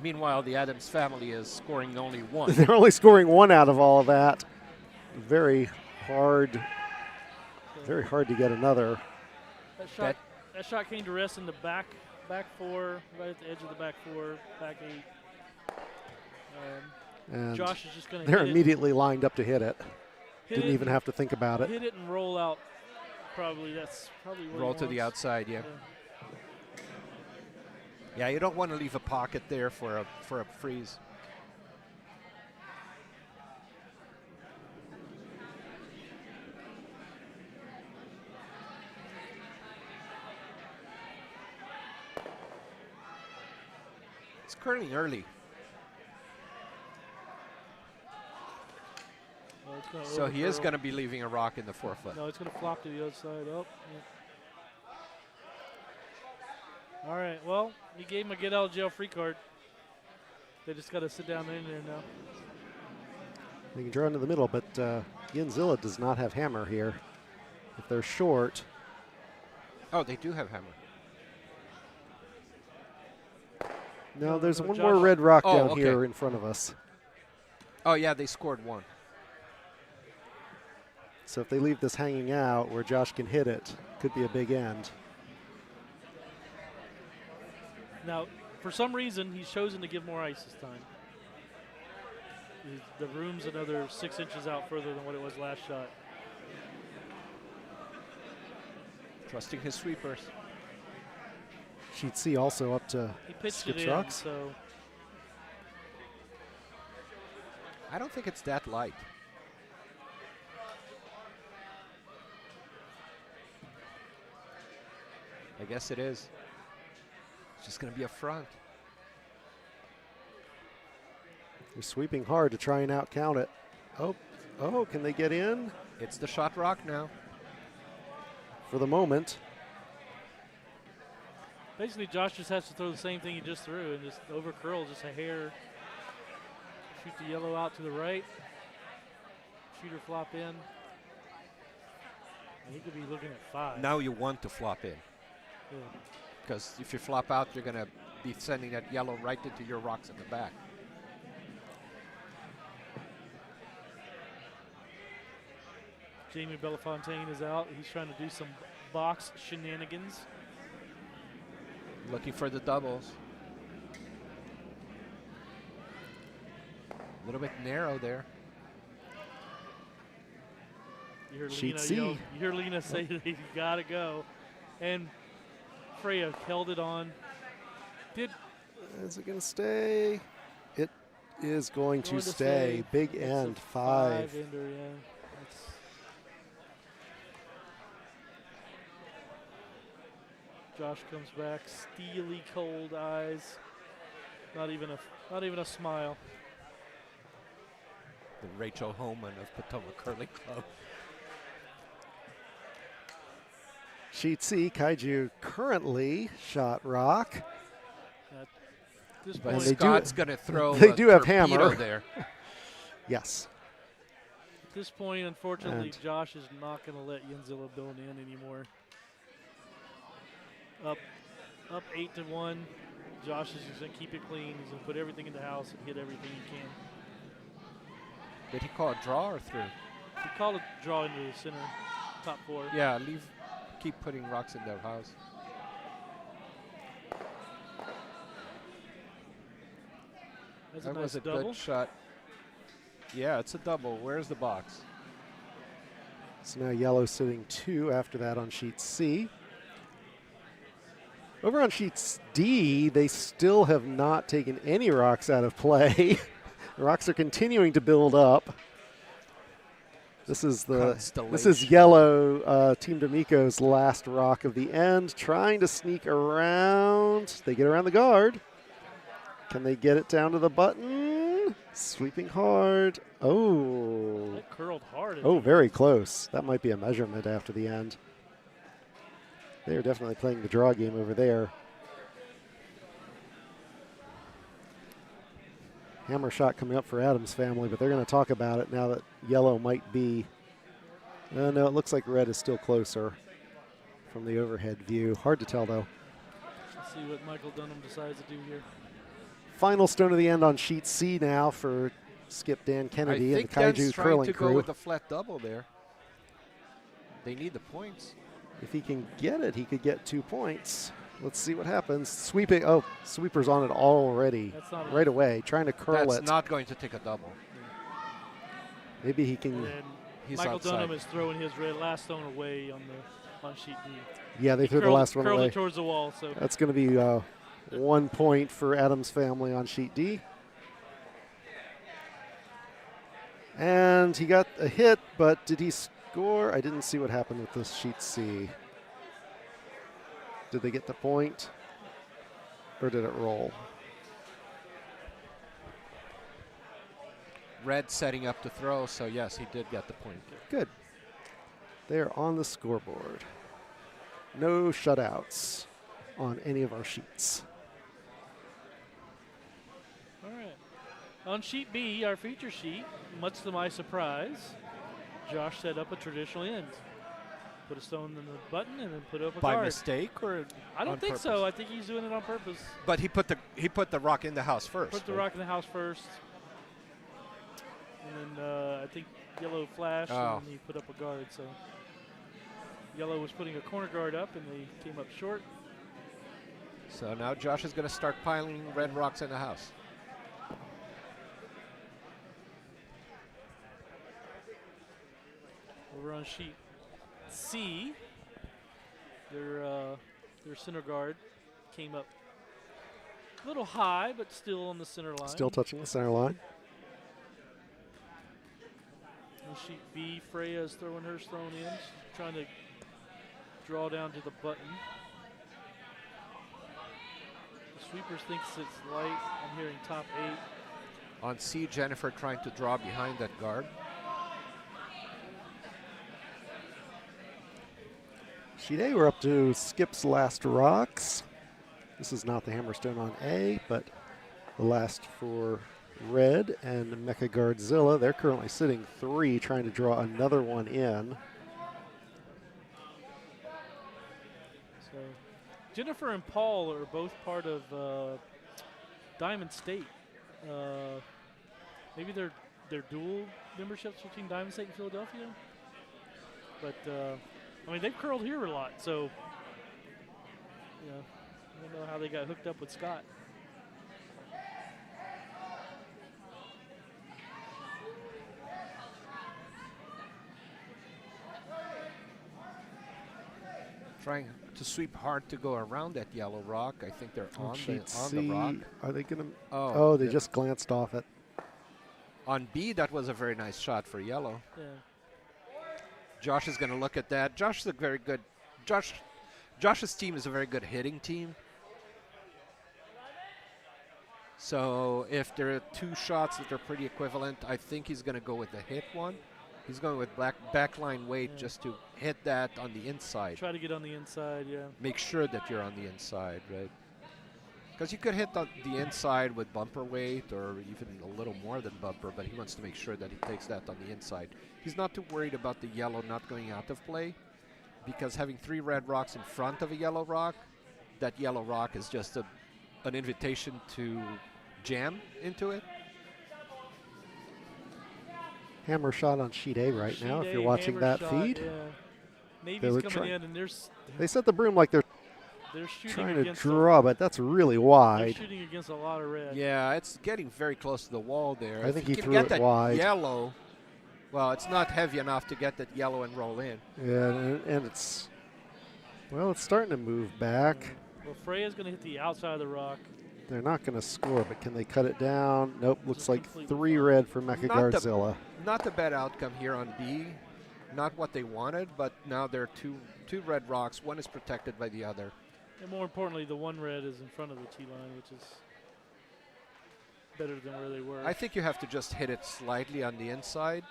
Meanwhile, the Addams family is scoring only 1. They're only scoring 1 out of all of that. Very hard to get another. that shot came to rest in the back 4, right at the edge of the back 4, back 8. And Josh is just going to they're hit immediately lined up to hit it. it. Didn't even have to think about it. Hit it and roll out. That's probably what Roll he to the wants. outside, yeah. Yeah, you don't want to leave a pocket there for a freeze. It's curling early, Oh, it's gonna so he is overcurl. going to be leaving a rock in the 4-foot. No, it's going to flop to the other side. Oh, yeah. All right. Well, he gave him a get out of jail free card. They just got to sit down in there now. They can draw into the middle, but Yinzilla does not have hammer here. If they're short, Oh, they do have hammer. no, there's no, one Josh- more red rock Oh, down okay. here in front of us. Oh, yeah, they scored 1. So if they leave this hanging out where Josh can hit it, could be a big end. Now, for some reason, he's chosen to give more ice this time. The room's another 6 inches out further than what it was last shot. Trusting his sweepers. Sheet C also up to He pitched Skip's it in, rocks. so I don't think it's that light. I guess it is. It's just going to be a front. They're sweeping hard to try and outcount it. Oh, can they get in? It's the shot rock now. For the moment. basically Josh just has to throw the same thing he just threw and just over curl just a hair. Shoot the yellow out to the right. Shooter flop in. And he could be looking at 5. Now you want to flop in. Yeah. Because if you flop out, you're going to be sending that yellow right into your rocks in the back. Jamie Belafontaine is out. He's trying to do some box shenanigans. Looking for the doubles. A little bit narrow there. You hear Sheet Lena C. yell, you hear Lena say that he's got to go. And Freya held it on. Is it going to stay? It is going to Going to stay. stay. Big It's end, a 5. ender, yeah. It's Josh comes back, steely cold eyes. Not even a smile. The Rachel Homan of Potomac Curling Club. Sheet C, Kaiju currently shot rock. At this But point, they do- Scott's going to throw they a do have torpedo hammer. there. Yes. unfortunately, And- Josh is not going to let Yinzilla build in anymore. Up 8-1. Josh is just going to keep it clean. He's going to put everything in the house and hit everything he can. Did he call a draw or through? He called a draw into the center, top 4. Yeah, keep putting rocks in their house. That's That a nice was a double. good shot. Yeah, it's a double. Where's the box? So now yellow sitting 2 after that on sheet C. Over on sheet D, they still have not taken any rocks out of play. The rocks are continuing to build up. This is yellow, Team D'Amico's last rock of the end, trying to sneak around. They get around the guard. Can they get it down to the button? Sweeping hard. Oh. That curled hard. Oh, very close. That might be a measurement after the end. They are definitely playing the draw game over there. Hammer shot coming up for Addams family, but they're going to talk about it now that yellow might be. No, it looks like red is still closer from the overhead view. Hard to tell, though. Let's see what Michael Dunnam decides to do here. Final stone of the end on sheet C now for Skip Dan Kennedy and the Kaiju curling to crew. Go with a flat double there. They need the points. If he can get it, he could get 2 points. Let's see what happens. Sweeping. Oh, sweeper's on it already. That's not right away, trying to curl That's it. not going to take a double. Maybe he can. And Michael Dunnam is throwing his last stone away on sheet D. Yeah, they threw the last one away. Curled it towards the wall. So that's going to be 1 point for Addams family on sheet D. And he got a hit, but did he score? I didn't see what happened with this sheet C. Did they get the point, or did it roll? Red setting up to throw, so yes, he did get the point. Good. They are on the scoreboard. No shutouts on any of our sheets. all right. On sheet B, our feature sheet, much to my surprise, Josh set up a traditional end. Put a stone in the button and then put up a By guard. mistake or I don't think purpose? so. I think he's doing it on purpose. But he put the rock in the house first. Put the rock in the house first. And then I think yellow flashed and he put up a guard. So yellow was putting a corner guard up and they came up short. So now Josh is going to start piling red rocks in the house. Over on sheet C, their center guard came up a little high, but still on the center line. Still touching the center line. On sheet B, Freya is throwing her stone in, trying to draw down to the button. The sweepers thinks it's light. I'm hearing top 8. On C, Jennifer trying to draw behind that guard. Sheet A, we're up to Skip's last rocks. This is not the Hammerstone on A, but the last for red and Mecha-Guardzilla. They're currently sitting 3, trying to draw another one in. So Jennifer and Paul are both part of Diamond State. Maybe they're dual memberships between Diamond State and Philadelphia. But I mean, they've curled here a lot, so I don't know how they got hooked up with Scott. Trying to sweep hard to go around that yellow rock. I think they're on sheet the rock. Are they going to? Oh, they just glanced off it. On B, that was a very nice shot for yellow. Yeah. Josh is going to look at that. Josh is a very good. Josh's team is a very good hitting team. So if there are 2 shots that are pretty equivalent, I think he's going to go with the hit one. He's going with backline weight just to hit that on the inside. Try to get on the inside, yeah. Make sure that you're on the inside, right? Because you could hit the inside with bumper weight or even a little more than bumper, but he wants to make sure that he takes that on the inside. He's not too worried about the yellow not going out of play, because having 3 red rocks in front of a yellow rock that yellow rock is just an invitation to jam into it. Hammer shot on sheet A right Sheet now, if A, you're watching hammer that shot, feed. Yeah. They Navy's were coming in, and They set the broom like they're shooting trying to against draw, but that's really they're wide. shooting against a lot of red. Yeah, it's getting very close to the wall there. I If think you he can threw get it that wide. yellow. Well, it's not heavy enough to get that yellow and roll in. Yeah, and it's, well, it's starting to move back. Well, Freya's going to hit the outside of the rock. They're not going to score, but can they cut it down? Nope, looks Just like completely 3 fine. red for Mecha-Guardzilla. Not a bad outcome here on B. Not what they wanted, but now there are two red rocks. One is protected by the other. And more importantly, the one red is in front of the T line, which is better than where they were. I think you have to just hit it slightly on the inside.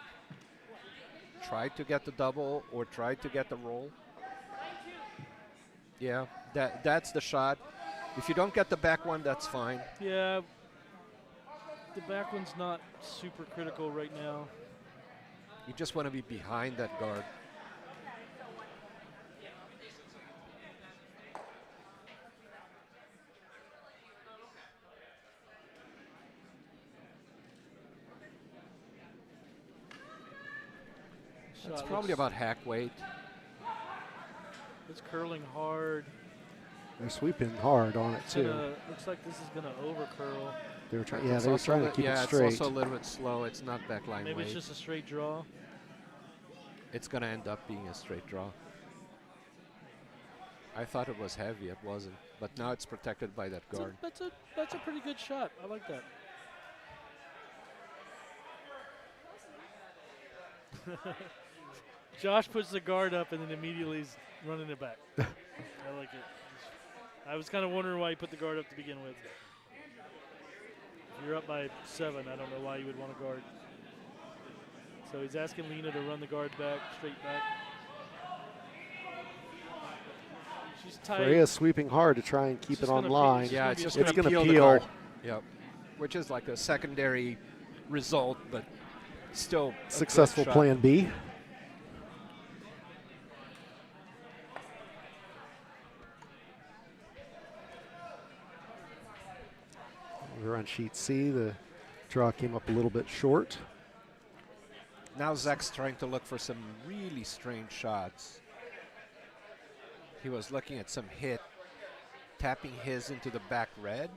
Try to get the double or try to get the roll. Yeah, that's the shot. If you don't get the back one, that's fine. Yeah, the back one's not super critical right now. You just want to be behind that guard. That's Shot probably looks- about hack weight. It's curling hard. They're sweeping hard on it, It's too. looks like this is going to over curl. They were trying, It's yeah, they were also trying to keep it yeah, straight. it's also a little bit slow. It's not backline Maybe weight. it's just a straight draw. It's going to end up being a straight draw. I thought it was heavy. It wasn't. But now it's protected by that guard. That's a pretty good shot. I like that. Josh puts the guard up and then immediately is running it back. I like it. I was kind of wondering why he put the guard up to begin with. If you're up by 7, I don't know why you would want a guard. So he's asking Lena to run the guard back, straight back. She's tight. Freya's sweeping hard to try and keep It's it just on gonna line. It's Yeah, gonna it's be a just It's going to going to peel the peel. guard. Yep. Which is like a secondary result, but still a good Successful shot. plan B. We're on sheet C. The draw came up a little bit short. Now Zach's trying to look for some really strange shots. He was looking at some hit, tapping his into the back red.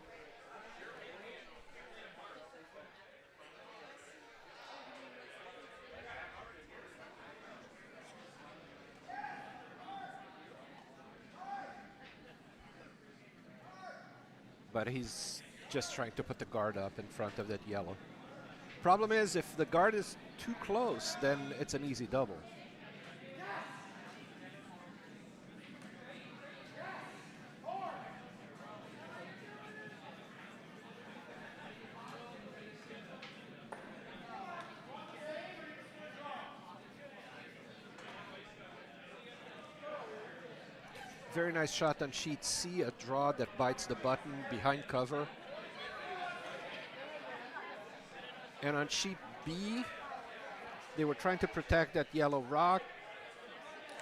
But he's just trying to put the guard up in front of that yellow. Problem is, if the guard is too close, then it's an easy double. Very nice shot on sheet C, a draw that bites the button behind cover. And on sheet B, they were trying to protect that yellow rock.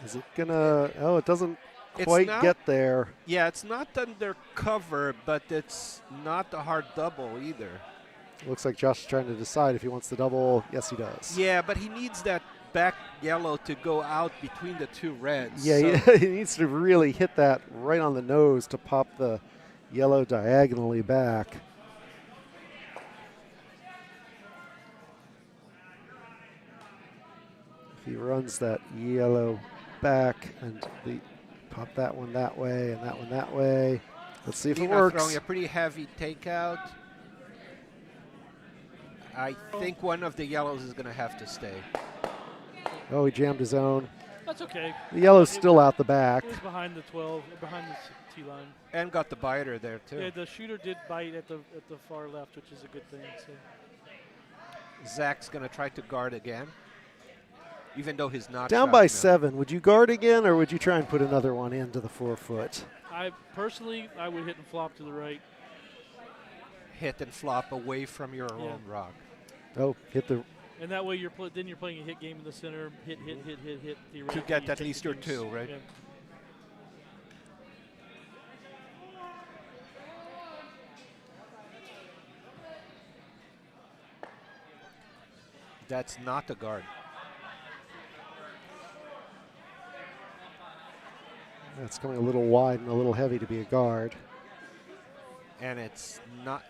Is it going to, oh, it doesn't It's quite not- get there. Yeah, it's not under cover, but it's not a hard double either. Looks like Josh is trying to decide if he wants the double. Yes, he does. Yeah, but he needs that back yellow to go out between the two reds. Yeah, so he needs to really hit that right on the nose to pop the yellow diagonally back. If he runs that yellow back and pop that one that way and that one that way. Let's see if it Lena works. throwing a pretty heavy takeout. I think one of the yellows is going to have to stay. Oh, he jammed his own. That's okay. The yellow's still out the back. It was behind the 12, behind the T line. And got the biter there, too. Yeah, the shooter did bite at the far left, which is a good thing. So. Zach's going to try to guard again, even though he's not Down shot by now. 7. Would you guard again, or would you try and put another one into the 4-foot? I personally would hit and flop to the right. Hit and flop away from your Yeah. own rock. Oh, hit the. And that way then you're playing a hit game in the center. Hit. To get at least your 2, right? Yeah. That's not the guard. That's coming a little wide and a little heavy to be a guard. And it's not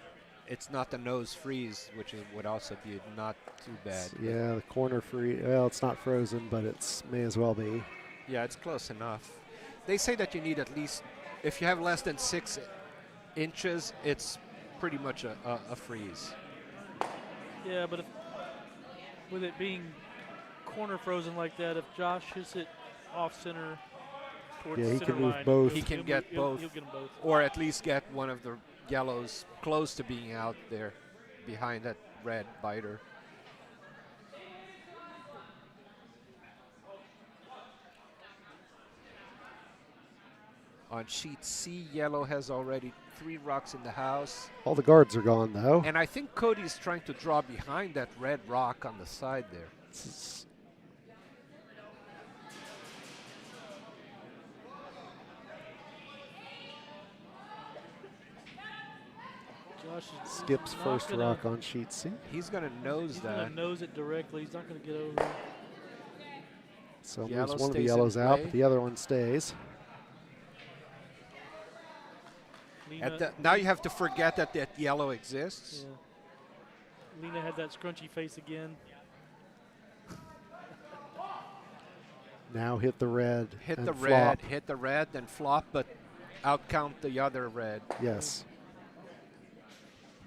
the nose freeze, which would also be not too bad. Yeah, the corner free. Well, it's not frozen, but it's may as well be. Yeah, it's close enough. They say that you need at least, if you have less than 6 inches, it's pretty much a freeze. Yeah, but with it being corner frozen like that, if Josh hits it off center towards Yeah, he center can move line, both. He can get both. He'll get them both. Or at least get one of the yellows close to being out there behind that red biter. On sheet C, yellow has already 3 rocks in the house. All the guards are gone, though. And I think Cody's trying to draw behind that red rock on the side there. Josh Skips not first gonna- rock on sheet C. He's going to nose He's that. going to nose it directly. He's not going to get over. So Yellow moves one of the stays in yellows out, play. but the other one stays. Now you have to forget that that yellow exists. Yeah. Lena had that scrunchy face again. Now hit the red. Hit and the flop. red, hit the red, then flop, but outcount the other red. Yes.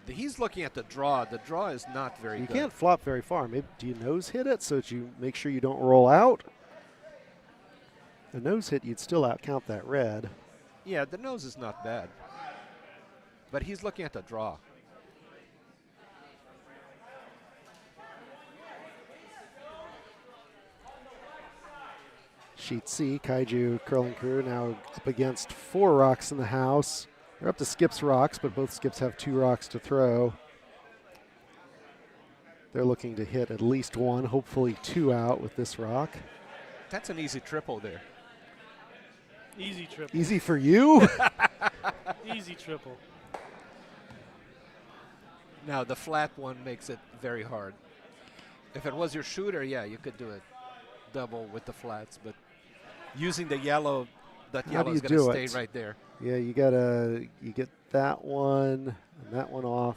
He's looking at the draw. The draw is not very You good. can't flop very far. Maybe do you nose hit it so that you make sure you don't roll out? A nose hit, you'd still outcount that red. Yeah, the nose is not bad. But he's looking at the draw. Sheet C, Kaiju Curling Crew now up against 4 rocks in the house. They're up to Skip's rocks, but both Skips have 2 rocks to throw. They're looking to hit at least 1, hopefully 2 out with this rock. That's an easy triple there. Easy triple. Easy for you? Easy triple. Now, the flat one makes it very hard. If it was your shooter, yeah, you could do it double with the flats, but using the yellow, that How yellow do is you going to do stay it? right there. Yeah, you get that one and that one off.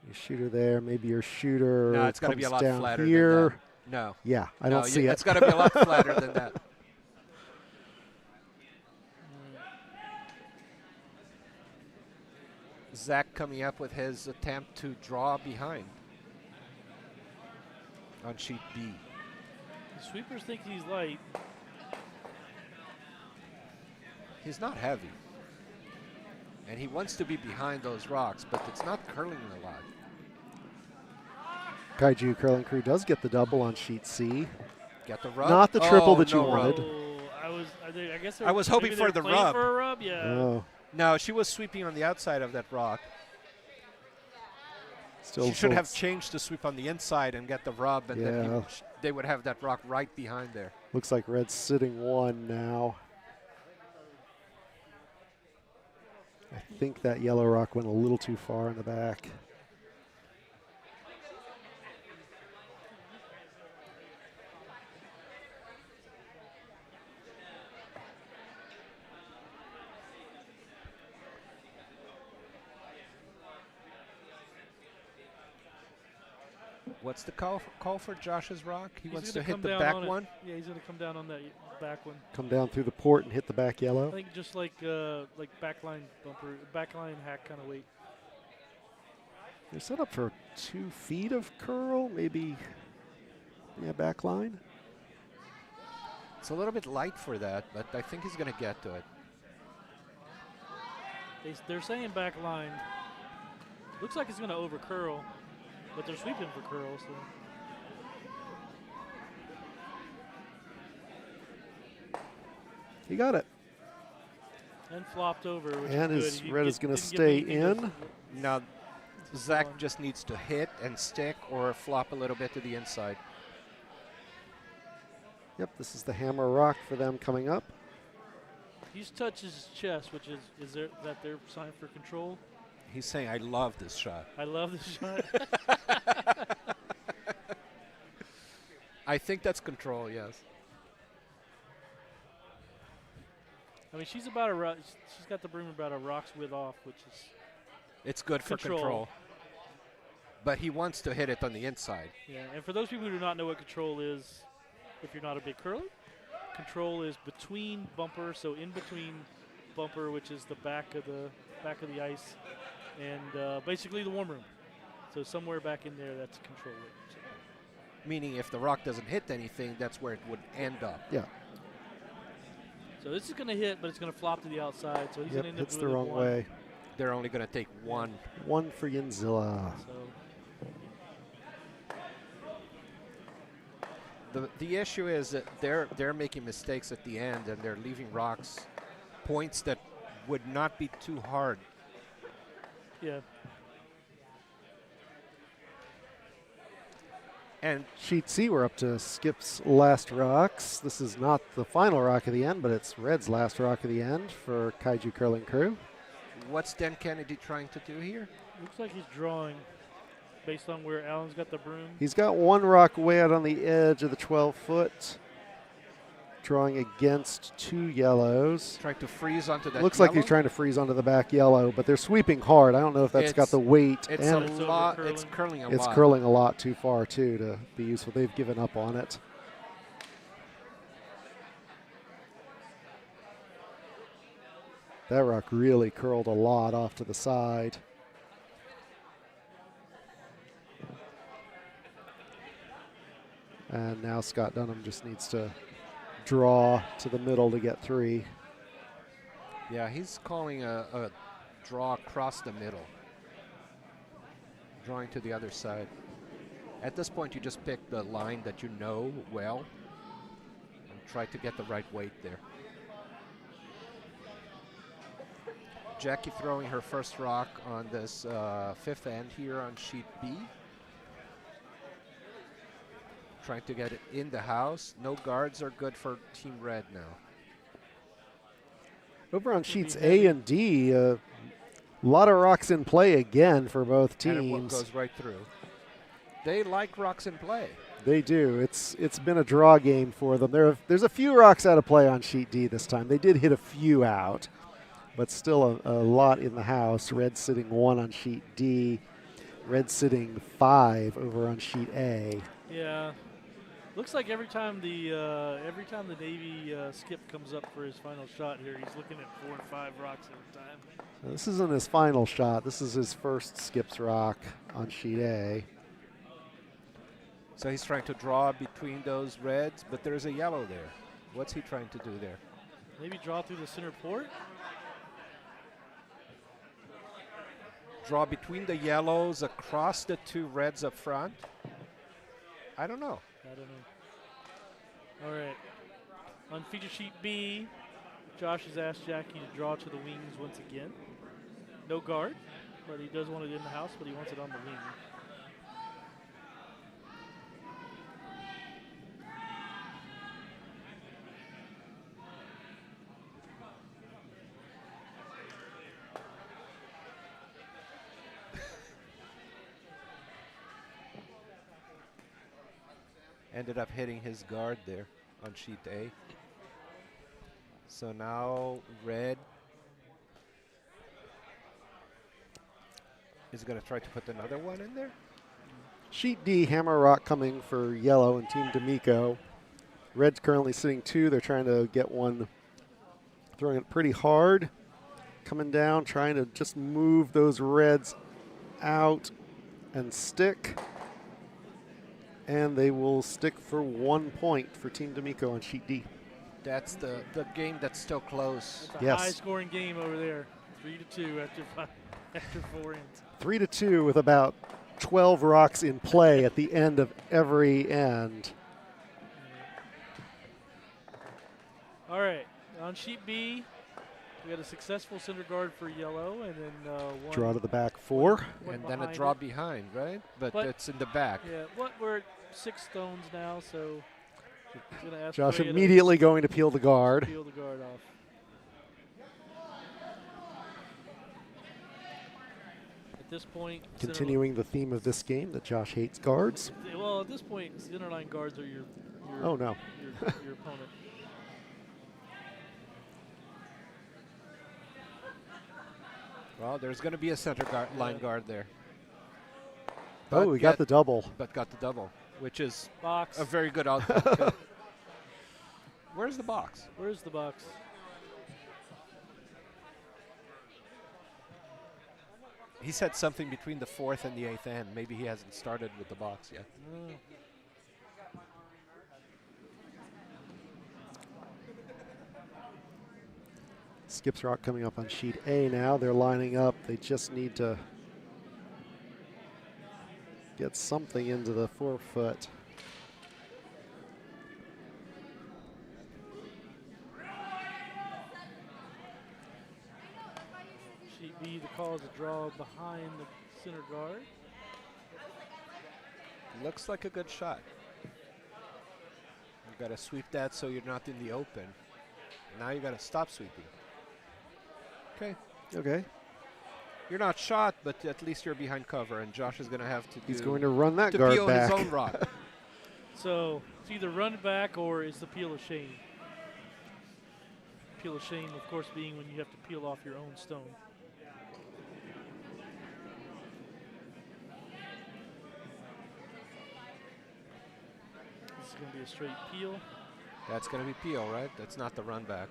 Your shooter there, maybe your shooter No, it's got to be a comes lot down flatter here. than that. No. Yeah, I No, don't see it. It's got to be a lot flatter than that. Zach coming up with his attempt to draw behind on sheet B. The sweepers think he's light. He's not heavy. And he wants to be behind those rocks, but it's not curling a lot. Kaiju Curling Crew does get the double on sheet C. Get the rub. Not the triple Oh, that you no rub. wanted. Oh, I guess I was hoping maybe for they're the playing rub. For a rub, yeah. Oh, No, she was sweeping on the outside of that rock. still She should have folds. changed to sweep on the inside and get the rub, and then Yeah. they would have that rock right behind there. Looks like red's sitting 1 now. I think that yellow rock went a little too far in the back. What's the call for Josh's rock? He He's wants gonna to hit come the down back on it. one. Yeah, he's going to come down on that back one. Come down through the port and hit the back I yellow. think just like backline bumper, backline hack kind of weight. They're set up for 2 feet of curl, maybe. Yeah, back line. It's a little bit light for that, but I think he's going to get to it. They're saying backline. Looks like it's going to over curl, but they're sweeping for curl. So. He got it. And flopped over, which And is his good. He red is didn't gonna give stay anything in. Now, Zach on. just needs to hit and stick or flop a little bit to the inside. Yep, this is the hammer rock for them coming up. He's touched his chest, which is that their sign for control. He's saying, I love this shot. I love this shot. I think that's control, yes. I mean, she's about a she's got the broom about a rock's width off, which is It's good for control. But he wants to hit it on the inside. yeah. And for those people who do not know what control is, if you're not a big curler, control is between bumper, so in between bumper, which is the back of the ice, and basically the warm room. So somewhere back in there, that's control. So. Meaning if the rock doesn't hit anything, that's where it would end up. Yeah. So this is going to hit, but it's going to flop to the outside. So he's going to end up hits with the wrong way. They're only going to take one. One for Yinzilla. So The issue is that they're making mistakes at the end, and they're leaving rocks, points that would not be too hard. yeah. And Sheet C, we're up to Skip's last rocks. This is not the final rock of the end, but it's Red's last rock of the end for Kaiju Curling Crew. what's Dan Kennedy trying to do here? Looks like he's drawing based on where Alan's got the broom. He's got one rock way out on the edge of the 12-foot, drawing against two yellows. Trying to freeze onto that Looks yellow? like he's trying to freeze onto the back yellow, but they're sweeping hard. I don't know if that's got the weight. It's and a lot. It's curling a lot. it's curling a lot too far, too, to be useful. They've given up on it. That rock really curled a lot off to the side. And now Scott Dunnam just needs to draw to the middle to get three. Yeah, he's calling a draw across the middle. Drawing to the other side. At this point, you just pick the line that you know well and try to get the right weight there. Jackie throwing her first rock on this fifth end here on sheet B. Trying to get it in the house. No guards are good for Team Red now. Over on sheets A and D, a lot of rocks in play again for both And it teams. goes right through. They like rocks in play. They do. It's been a draw game for them. There's a few rocks out of play on sheet D this time. They did hit a few out, but still a lot in the house. Red sitting 1 on sheet D. Red sitting 5 over on sheet A. Yeah. Looks like every time the Navy skip comes up for his final shot here, he's looking at 4 and 5 rocks every time. Now, this isn't his final shot. This is his first skips rock on sheet A. So he's trying to draw between those reds, but there's a yellow there. What's he trying to do there? Maybe draw through the center port. Draw between the yellows across the two reds up front? I don't know. I don't know. All right. On feature sheet B, Josh has asked Jackie to draw to the wings once again. No guard, but he does want it in the house, but he wants it on the wing. Ended up hitting his guard there on sheet A. So now red is going to try to put another one in there. Sheet D, hammer rock coming for yellow and Team D'Amico. Red's currently sitting 2. They're trying to get one, throwing it pretty hard. Coming down, trying to just move those reds out and stick. And they will stick for 1 point for Team D'Amico on sheet D. That's the game that's still close. It's a Yes. high-scoring game over there. 3-2 after 4 ends. 3-2 with about 12 rocks in play at the end of every end. All right. On sheet B, we got a successful center guard for yellow, and then one. Draw to the back 4. one And then a behind draw it. behind, right? But But- it's in the back. Yeah, we're at 6 stones now, so he's gonna ask Josh Freya to immediately going to peel the guard. peel the guard off. At this point, Continuing the theme of this game that Josh hates guards. well, at this point, centerline guards are your Oh, no. your opponent. Well, there's going to be a line guard there. Oh, But we got the double. But got the double, which is Box. a very good outcome. Where's the box? Where's the box? He said something between the 4th and the 8th end. Maybe he hasn't started with the box yet. Skips Rock coming up on sheet A now. They're lining up. They just need to get something into the forefoot. Sheet B, the call is a draw behind the center guard. Looks like a good shot. You got to sweep that so you're not in the open. Now you got to stop sweeping. Okay. Okay. You're not shot, but at least you're behind cover, and Josh is going to have to He's going to run that guard peel back. his own rock. So it's either run it back or it's the peel of shame. Peel of shame, of course, being when you have to peel off your own stone. This is going to be a straight peel. That's going to be peel, right? That's not the run back.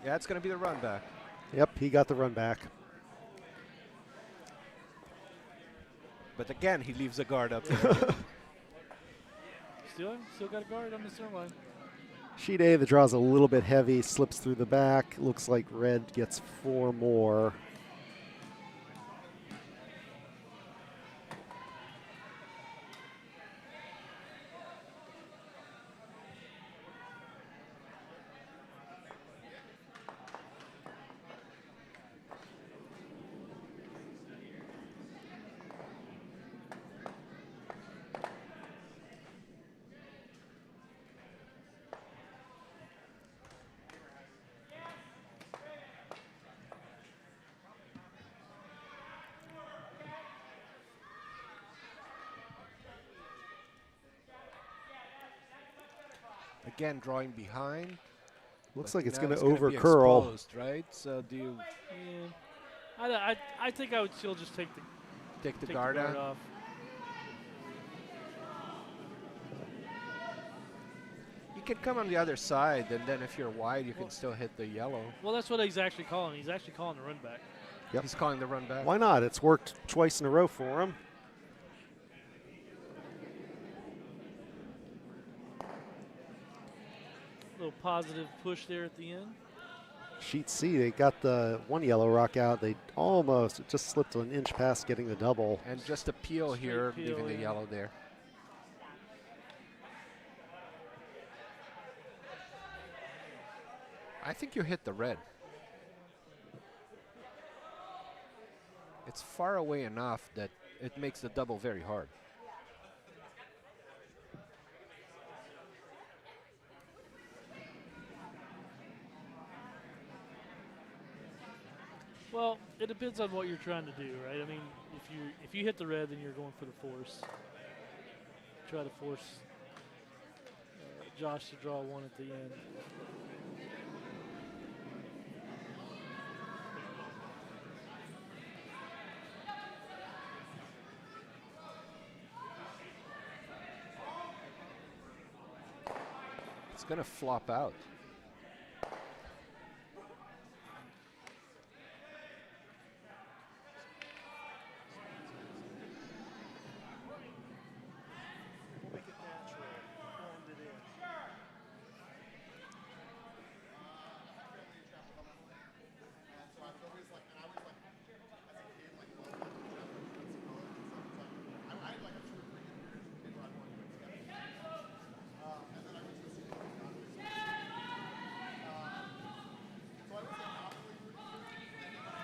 Yeah, it's going to be the run back. Yep, he got the run back. But again, he leaves a guard up there. Still got a guard on the center line. Sheet A, the draw's a little bit heavy, slips through the back. Looks like red gets 4 more. Again, drawing behind. Looks but like it's now going to be over-curl. exposed, right? So do you Yeah. I think I would still just take take the guard out? off. You can come on the other side, and then if you're wide, you can still hit the yellow. Well, that's what he's actually calling. He's actually calling the run back. Yep. He's calling the run back. Why not? It's worked twice in a row for him. Little positive push there at the end. Sheet C, they got the one yellow rock out. They almost, it just slipped an inch past getting the double. And just a peel Straight here, peel, leaving the yeah. yellow there. I think you hit the red. It's far away enough that it makes the double very hard. Well, it depends on what you're trying to do, right? I mean, if you hit the red, then you're going for the force. Try to force Josh to draw one at the end. It's going to flop out.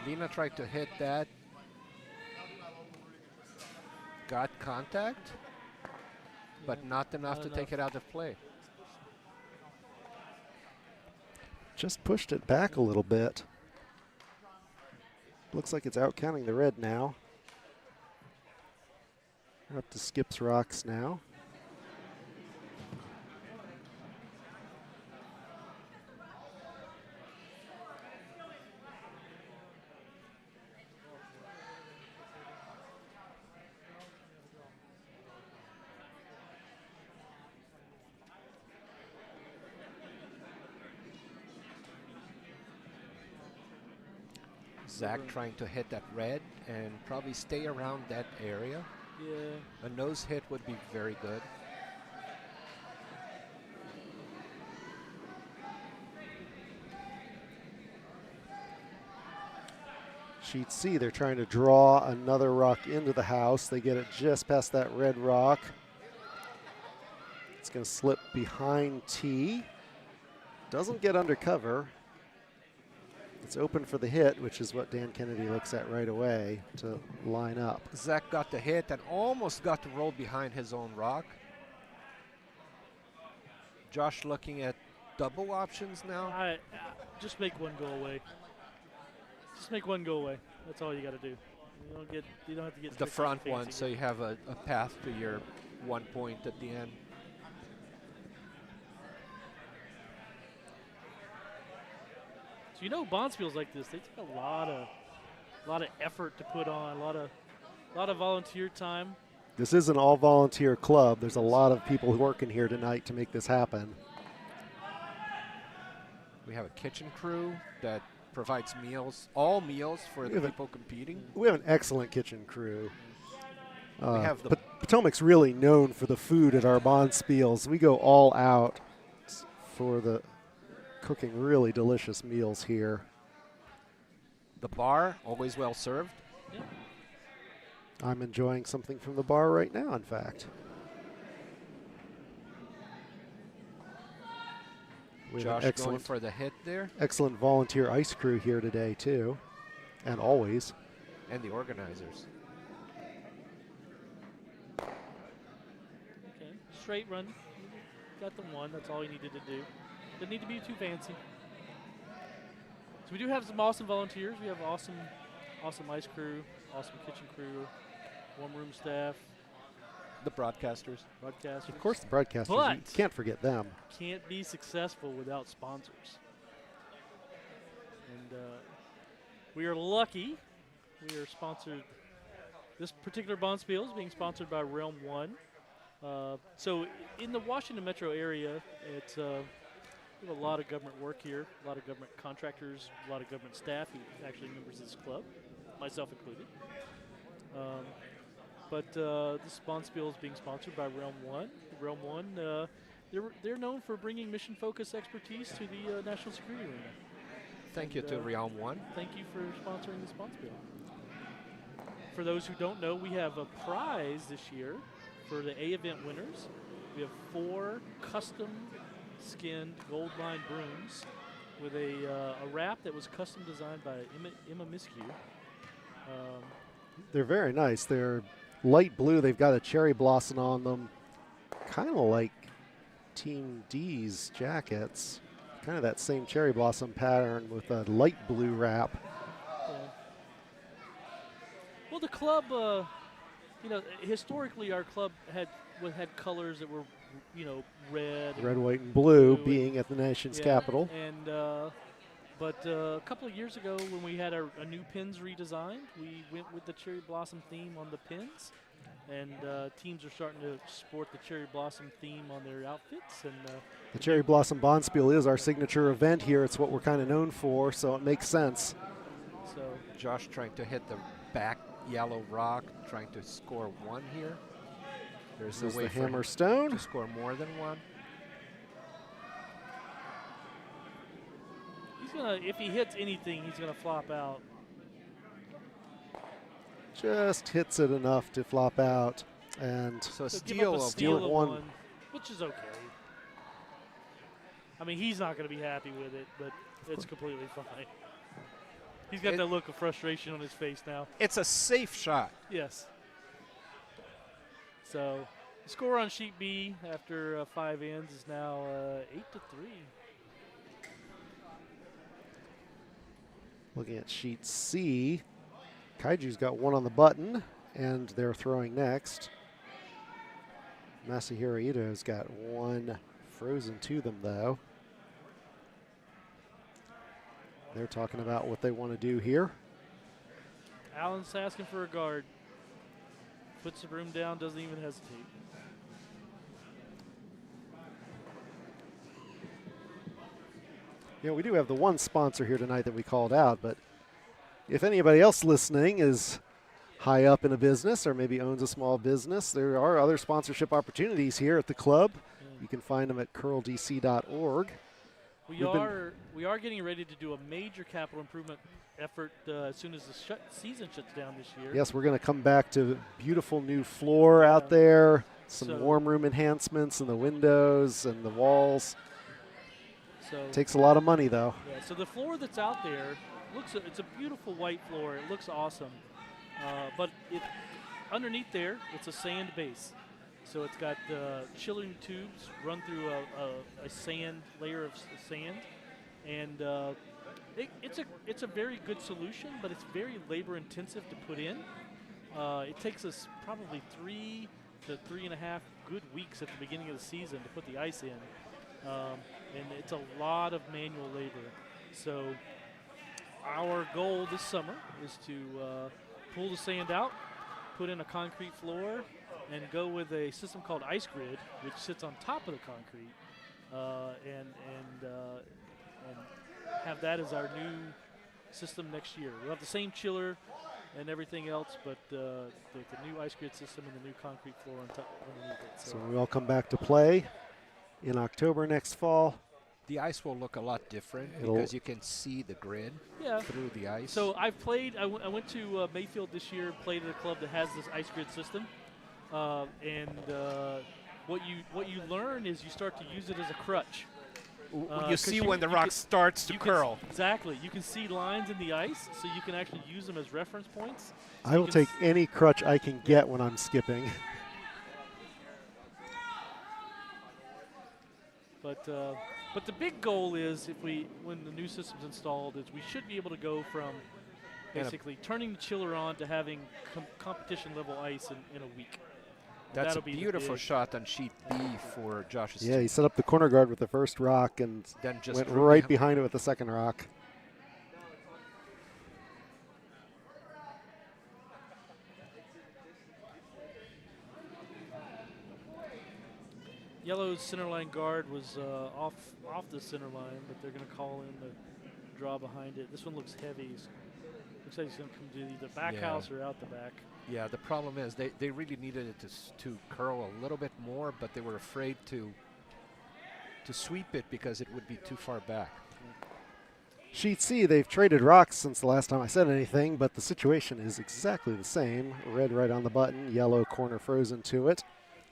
Lena tried to hit that. Got contact, but not enough to take it out of play. Just pushed it back a little bit. Looks like it's out counting the red now. We're up to Skip's rocks now. Zach trying to hit that red and probably stay around that area. Yeah. A nose hit would be very good. Sheet C, they're trying to draw another rock into the house. They get it just past that red rock. It's going to slip behind T. Doesn't get under cover. It's open for the hit, which is what Dan Kennedy looks at right away to line up. Zach got the hit and almost got to roll behind his own rock. Josh looking at double options now. Just make one go away. Just make one go away. That's all you got to do. You don't have to get The front one, fancy so you have a path to your 1 point at the end. So bonspiels like this, they take a lot of effort to put on, a lot of volunteer time. This is an all-volunteer club. There's a lot of people working here tonight to make this happen. We have a kitchen crew that provides meals, all meals for the people competing. We have an excellent kitchen crew. We have the Potomac's really known for the food at our bonspiels. We go all out for the cooking really delicious meals here. The bar, always well served. Yeah. I'm enjoying something from the bar right now, in fact. We have Josh going for the hit there. Excellent volunteer ice crew here today, too, and always. And the organizers. Okay, straight run. Got the one. That's all you needed to do. Didn't need to be too fancy. So we do have some awesome volunteers. We have awesome ice crew, awesome kitchen crew, warm room staff. The broadcasters. Of course, the broadcasters. But you can't forget them. Can't be successful without sponsors. And we are lucky. We are sponsored. This particular bonspiel is being sponsored by Realm One. So in the Washington metro area, it's we have a lot of government work here, a lot of government contractors, a lot of government staff who actually members of this club, myself included. But this bonspiel is being sponsored by Realm One. Realm One, they're known for bringing mission-focused expertise to the national security arena. Thank you to Realm One. Thank you for sponsoring this bonspiel. For those who don't know, we have a prize this year for the A event winners. We have 4 custom-skinned gold-lined brooms with a wrap that was custom designed by Emma Miskew. They're very nice. They're light blue. They've got a cherry blossom on them, kind of like Team D's jackets. Kind of that same cherry blossom pattern with a light blue wrap. Yeah. Well, the club, historically our club had colors that were, red, white, and blue blue being at the nation's capital. And but a couple of years ago, when we had a new pins redesigned, we went with the cherry blossom theme on the pins, and teams are starting to sport the cherry blossom theme on their outfits. And the Cherry Blossom Bonspiel is our signature event here. It's what we're kind of known for, so it makes sense. So Josh trying to hit the back yellow rock, trying to score 1 here. There's This a is way the for him hammer stone. to score more than 1. if he hits anything, he's gonna flop out. Just hits it enough to flop out, and So a So give steal up a of steal of 1. 1, which is okay. I mean, he's not going to be happy with it, but it's completely fine. He's got that look of frustration on his face now. It's a safe shot. Yes. So, the score on sheet B after 5 ends is now 8-3. Looking at sheet C, Kaiju's got one on the button, and they're throwing next. Masahiro Ito's got one frozen to them, though. They're talking about what they want to do here. Allen's asking for a guard. Puts the broom down, doesn't even hesitate. You know, we do have the one sponsor here tonight that we called out, but if anybody else listening is high up in a business or maybe owns a small business, there are other sponsorship opportunities here at the club. You can find them at curldc.org. We are getting ready to do a major capital improvement effort as soon as the season shuts down this year. Yes, we're going to come back to beautiful new floor out there, some warm room enhancements in the windows and the walls. So takes a lot of money, though. Yeah, so the floor that's out there it's a beautiful white floor. It looks awesome, but underneath there it's a sand base. So it's got chilling tubes run through a sand layer of sand, and it's a very good solution, but it's very labor intensive to put in. It takes us probably 3 to 3.5 good weeks at the beginning of the season to put the ice in, and it's a lot of manual labor. So our goal this summer is to pull the sand out, put in a concrete floor, and go with a system called Ice Grid, which sits on top of the concrete, and have that as our new system next year. We'll have the same chiller and everything else, but the new Ice Grid system and the new concrete floor on top underneath it. So we all come back to play in October next fall. The ice will look a lot different because you can see the grid through the ice. So I've played. I went to Mayfield this year and played at a club that has this Ice Grid system. What you learn is you start to use it as a crutch. You see when the rock starts to curl. Exactly. You can see lines in the ice, so you can actually use them as reference points. So I will take any crutch I can get when I'm skipping. But the big goal is when the new system's installed, is we should be able to go from basically turning the chiller on to having competition level ice in a week. That's a beautiful shot on sheet B for Josh's team. He set up the corner guard with the first rock and then just went right behind it with the second rock. Yellow's centerline guard was off the center line, but they're going to call in the draw behind it. This one looks heavy. Looks like he's going to come to either back house or out the back. Yeah, the problem is they really needed it to curl a little bit more, but they were afraid to sweep it because it would be too far back. Sheet C, they've traded rocks since the last time I said anything, but the situation is exactly the same. Red right on the button, yellow corner frozen to it.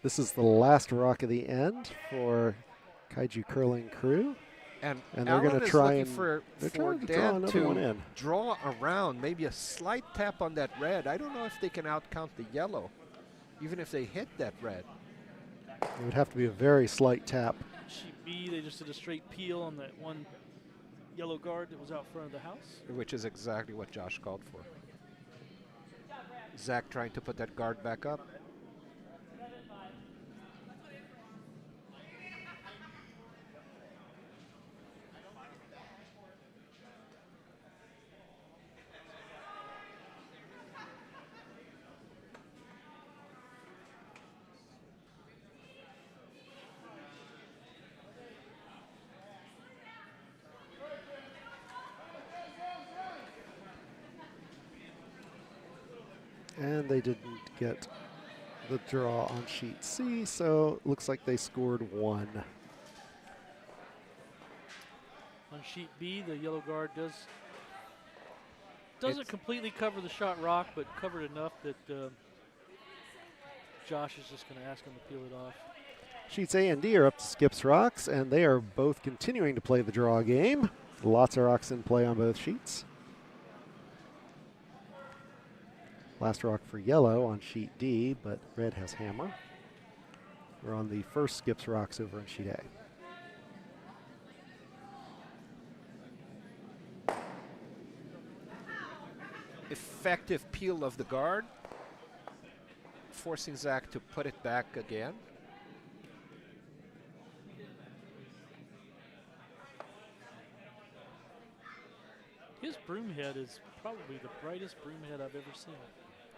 This is the last rock of the end for Kaiju Curling Crew. And they're going to try and for Dan to draw around, maybe a slight tap on that red. I don't know if they can outcount the yellow, even if they hit that red. It would have to be a very slight tap. Sheet B, they just did a straight peel on that one yellow guard that was out front of the house. Which is exactly what Josh called for. Zach trying to put that guard back up. And they didn't get the draw on sheet C, so it looks like they scored 1. On sheet B, the yellow guard doesn't completely cover the shot rock, but covered enough that Josh is just going to ask him to peel it off. Sheets A and D are up to skips rocks, and they are both continuing to play the draw game. Lots of rocks in play on both sheets. Last rock for yellow on sheet D, but red has hammer. We're on the first skips rocks over on sheet A. effective peel of the guard, forcing Zach to put it back again. His broom head is probably the brightest broom head I've ever seen.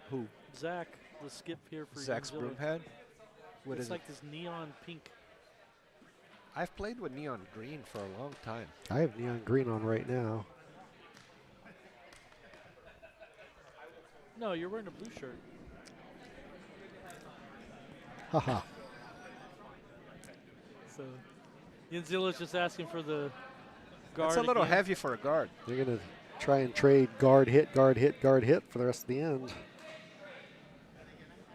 Who? Zach, the skip here for Zach's Youngzilla. broom head? What It's is like it? this neon pink. I've played with neon green for a long time. I have neon green on right now. No, you're wearing a blue shirt. Haha. So Youngzilla's just asking for the guard. It's a little again. heavy for a guard. They're going to try and trade guard, hit, guard, hit, guard, hit for the rest of the end.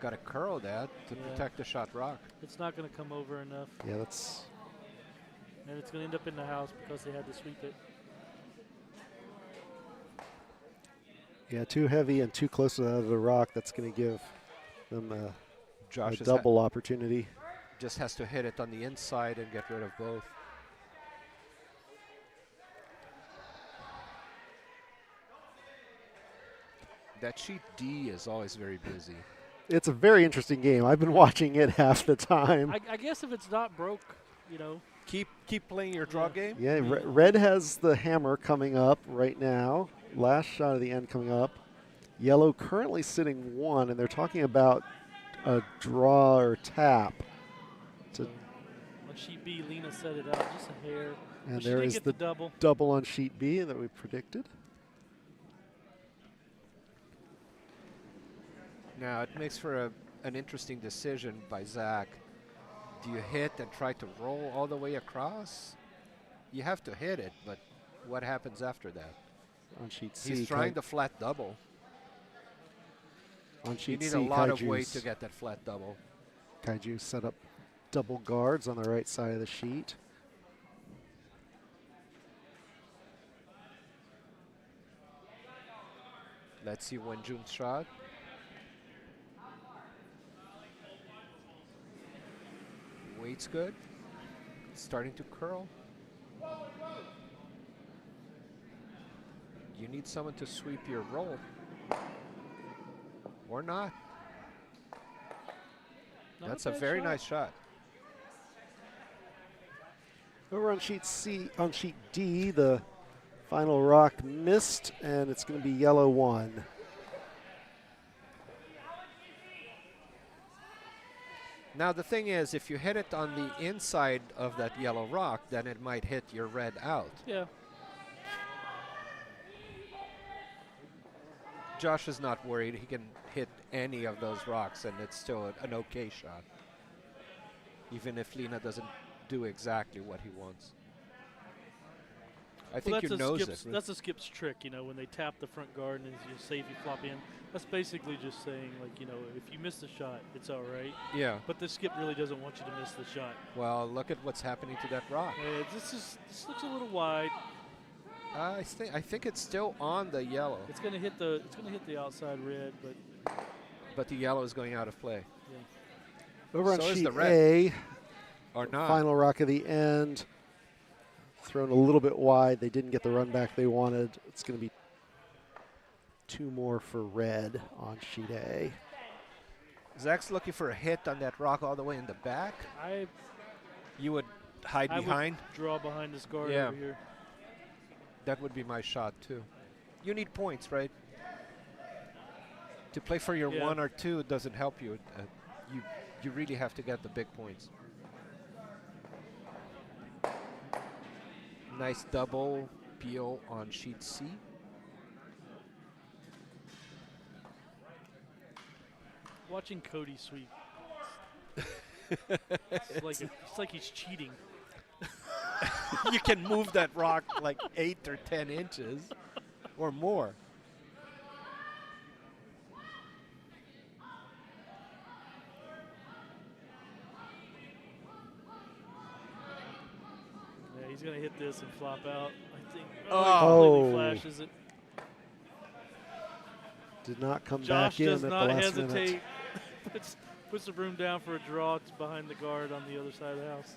Got to curl that to Yeah. protect the shot rock. It's not going to come over enough. Yeah, that's... And it's going to end up in the house because they had to sweep it. Yeah, too heavy and too close to the rock. That's going to give them a Josh double opportunity. just has to hit it on the inside and get rid of both. That sheet D is always very busy. It's a very interesting game. I've been watching it half the time. I guess if it's not broke, you know. Keep playing your draw Yeah. game. Yeah, red has the hammer coming up right now. Last shot of the end coming up. Yellow currently sitting 1, and they're talking about a draw or tap. To, On sheet B, Lena set it out just a hair. and But she there did is get the double. double on sheet B that we predicted. Now it makes for an interesting decision by Zach. Do you hit and try to roll all the way across? You have to hit it, but what happens after that? On sheet C, He's trying the flat double. on You sheet need C, a lot of weight Kaiju's- to get that flat double. Kaiju set up double guards on the right side of the sheet. Let's see Wenjun's shot. Weight's good. Starting to curl. You need someone to sweep your roll. Or not. Not That's a bad very shot. nice shot. Over on sheet C, on sheet D, the final rock missed, and it's going to be yellow 1. Now the thing is, if you hit it on the inside of that yellow rock, then it might hit your red out. Yeah. Josh is not worried. He can hit any of those rocks, and it's still an okay shot. Even if Lena doesn't do exactly what he wants. I think you knows it. Right? That's a skip's trick, you know, when they tap the front guard and you save you flop in. That's basically just saying, like, you know, if you miss the shot, it's all right. Yeah. But the skip really doesn't want you to miss the shot. Well, look at what's happening to that rock. This looks a little wide. I think it's still on the yellow, It's gonna hit the outside red, but the yellow is going out of play. Over on So is sheet the red. A, Or not. final rock of the end, thrown a little bit wide. They didn't get the run back they wanted. It's going to be 2 more for red on sheet A. Zach's looking for a hit on that rock all the way in the back. You would hide I behind. would draw behind this guard Yeah. over here. That would be my shot too. You need points, right? To play for your Yeah. 1 or 2 doesn't help you. You really have to get the big points. Nice double peel on sheet C. Watching Cody sweep. It's like he's cheating. You can move that rock like 8 or 10 inches or more. Yeah, he's gonna hit this and flop out. I think. Oh. He completely flashes it. Did not come Josh back in does at the not last hesitate. minute. puts the broom down for a draw. It's behind the guard on the other side of the house.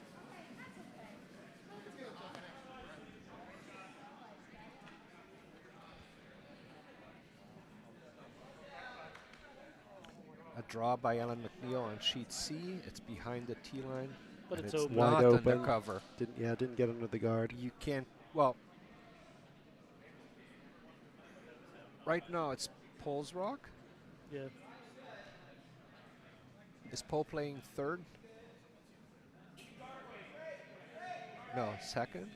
draw by Alan McNeil on sheet C. It's behind the T line. But and it's open. not Wide open. undercover. Didn't get under the guard. You can't, well, right now it's Paul's rock. Yeah. Is Paul playing third? No, second?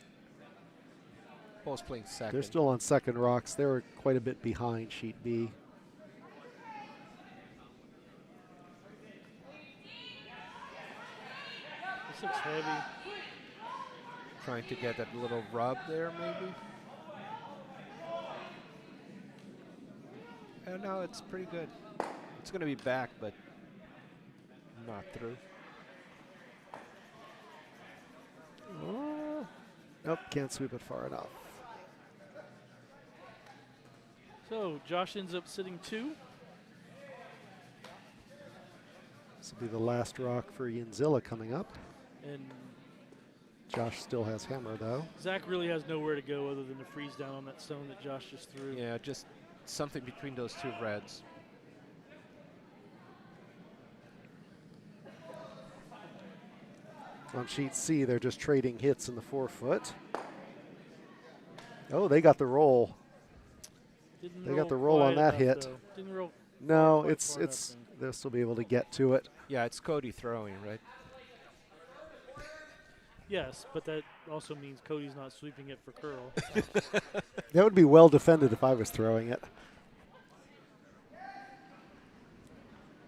Paul's playing second. They're still on second rocks. They were quite a bit behind sheet B. This looks heavy. Trying to get that little rub there, maybe. And now it's pretty good. It's going to be back, but not through. Oh. Nope, can't sweep it far enough. So Josh ends up sitting 2. This will be the last rock for Yanzilla coming up. And Josh still has hammer, though. Zach really has nowhere to go other than to freeze down on that stone that Josh just threw. Yeah, just something between those two reds. On sheet C, they're just trading hits in the 4-foot. Oh, they got the roll. They got the roll on that hit. Though. Didn't roll. No, quite it's far enough, they'll still be able to get to it. Yeah, it's Cody throwing, right? Yes, but that also means Cody's not sweeping it for curl. That would be well defended if I was throwing it.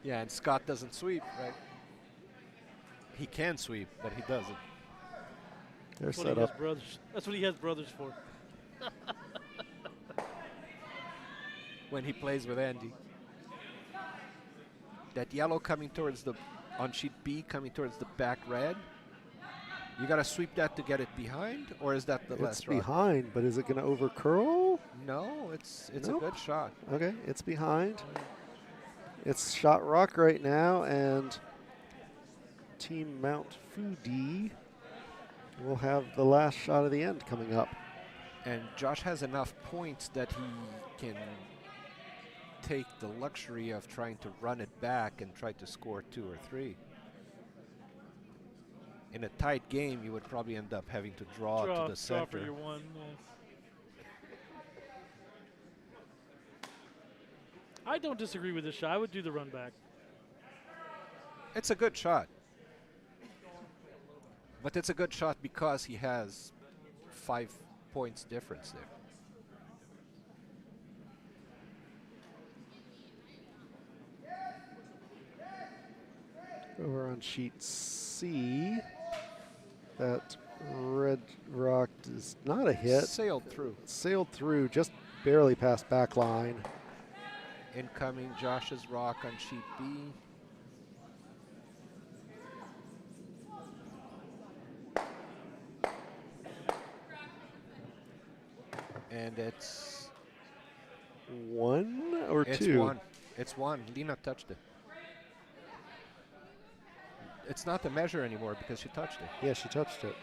Yeah, and Scott doesn't sweep, right? He can sweep, but he doesn't. They're That's what, set he has up. brothers. That's what he has brothers for. When he plays with Andy. That yellow coming towards the, on sheet B, coming towards the back red. You got to sweep that to get it behind, or is that the It's last rock? behind, but is it going to over curl? No, it's Nope. a good shot. Okay, it's behind. It's shot rock right now, and Team Mount Foodie will have the last shot of the end coming up. And Josh has enough points that he can take the luxury of trying to run it back and try to score 2 or 3. In a tight game, you would probably end up having to draw to the Draw center. for your 1. I don't disagree with this shot. I would do the run back. It's a good shot. But it's a good shot because he has 5 points difference there. Over on sheet C, that red rock is not a hit. Sailed through. Sailed through, just barely past back line. Incoming Josh's rock on sheet B. And it's 1 or it's 2? 1. It's 1. Lena touched it. It's not the measure anymore because she touched it. Yeah, she touched it.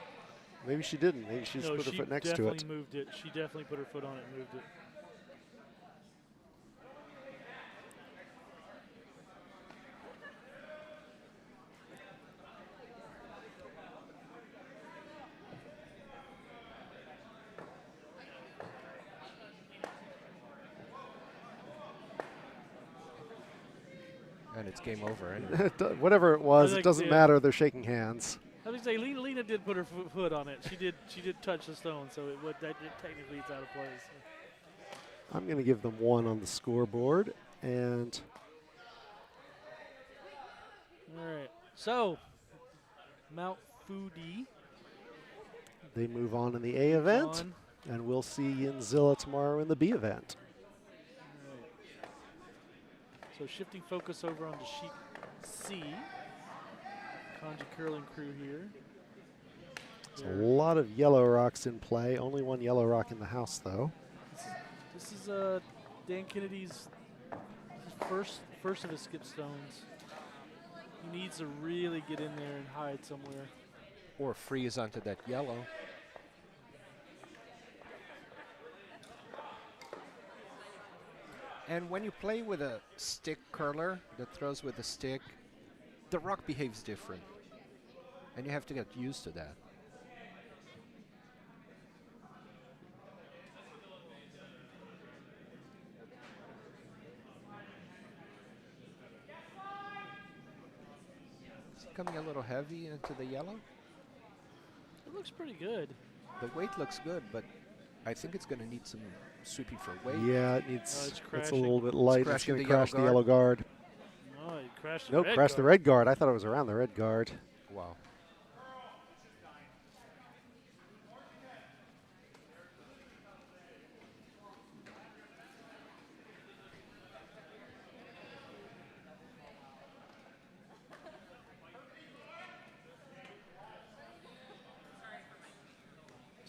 Maybe she didn't. Maybe she just No, put her she foot next to definitely it. moved it. She definitely put her foot on it and moved it. And it's game over anyway. Whatever it was, like it doesn't the- matter. They're shaking hands. I was gonna say Lena did put her foot on it. She did touch the stone, so it would technically it's out of place. I'm going to give them 1 on the scoreboard. And All right. So Mount Foodie they move on in the A event. on. And we'll see Yanzilla tomorrow in the B event. So shifting focus over onto sheet C. Kanji curling crew here. There's a lot of yellow rocks in play. Only 1 yellow rock in the house, though. This is Dan Kennedy's first of his skip stones. He needs to really get in there and hide somewhere. Or freeze onto that yellow. And when you play with a stick curler that throws with a stick, the rock behaves different. And you have to get used to that. Is it coming a little heavy into the yellow? It looks pretty good. The weight looks good, but I think it's going to need some sweeping for weight. Yeah, it needs. It's It's a little crashing. bit light. It's crashing going to the yellow crash the yellow guard. Oh, it crashed the Nope, red crashed the guard. red guard. I thought it was around the red guard. Wow.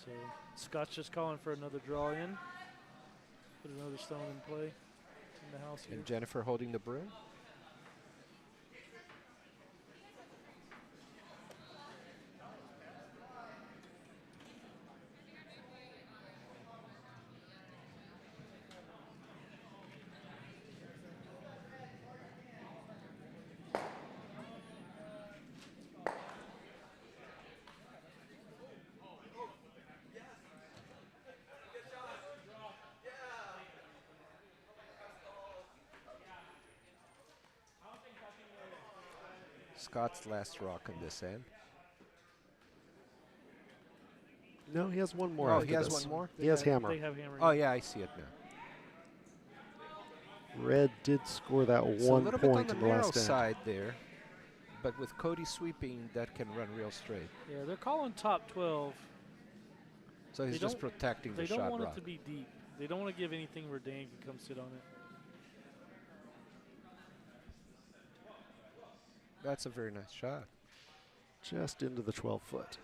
So Scott's just calling for another draw in. Put another stone in play in the house here. And Jennifer holding the broom. Scott's last rock on this end. No, he has one more. Oh, after he has this. one more? He has They hammer. have hammer. Oh, yeah, I see it now. Red did score that It's a one little bit on point the in the narrow last end. side there, but with Cody sweeping, that can run real straight. Yeah, they're calling top 12. So he's They just don't- protecting They the don't shot want rock. it to be deep. They don't want to give anything where Dan can come sit on it. That's a very nice shot. Just into the 12-foot.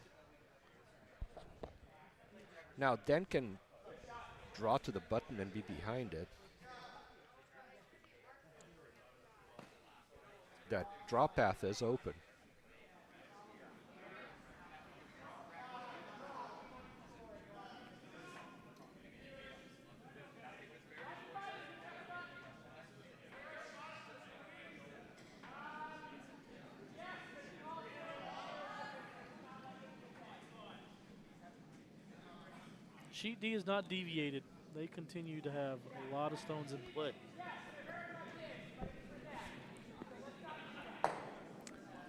Now, Dan can draw to the button and be behind it. That draw path is open. Sheet D is not deviated. They continue to have a lot of stones in play.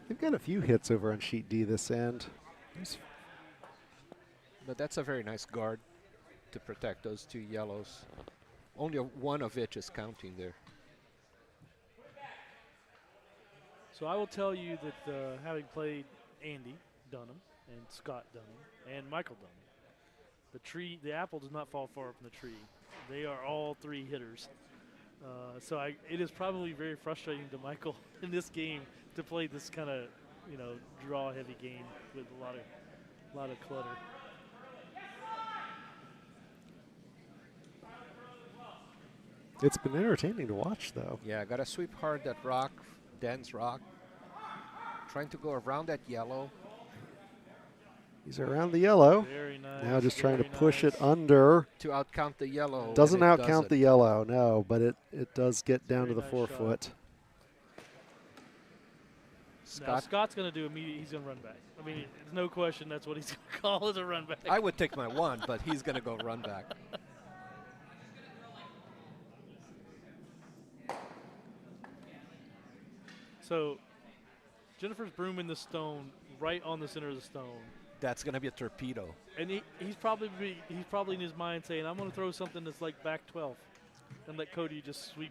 They've got a few hits over on sheet D this end. But that's a very nice guard to protect those two yellows. Only one of each is counting there. So I will tell you that having played Andy Dunnam and Scott Dunnam and Michael Dunnam, the apple does not fall far from the tree. They are all three hitters. So it is probably very frustrating to Michael in this game to play this kind of, draw-heavy game with a lot of clutter. It's been entertaining to watch, though. Yeah, got to sweep hard that rock, Dan's rock. Trying to go around that yellow. He's around the yellow. Very nice. Now just trying to very push nice. it under. To outcount the yellow. Doesn't and it outcount the yellow, no, but it does get down to Very the nice 4 shot. foot. Now Scott's going to do immediate. He's going to run back. I mean, there's no question that's what he's going to call as a run back. I would take my one, but he's going to go run back. So Jennifer's brooming the stone right on the center of the stone. That's going to be a torpedo. And he's probably in his mind saying, I'm going to throw something that's like back 12 and let Cody just sweep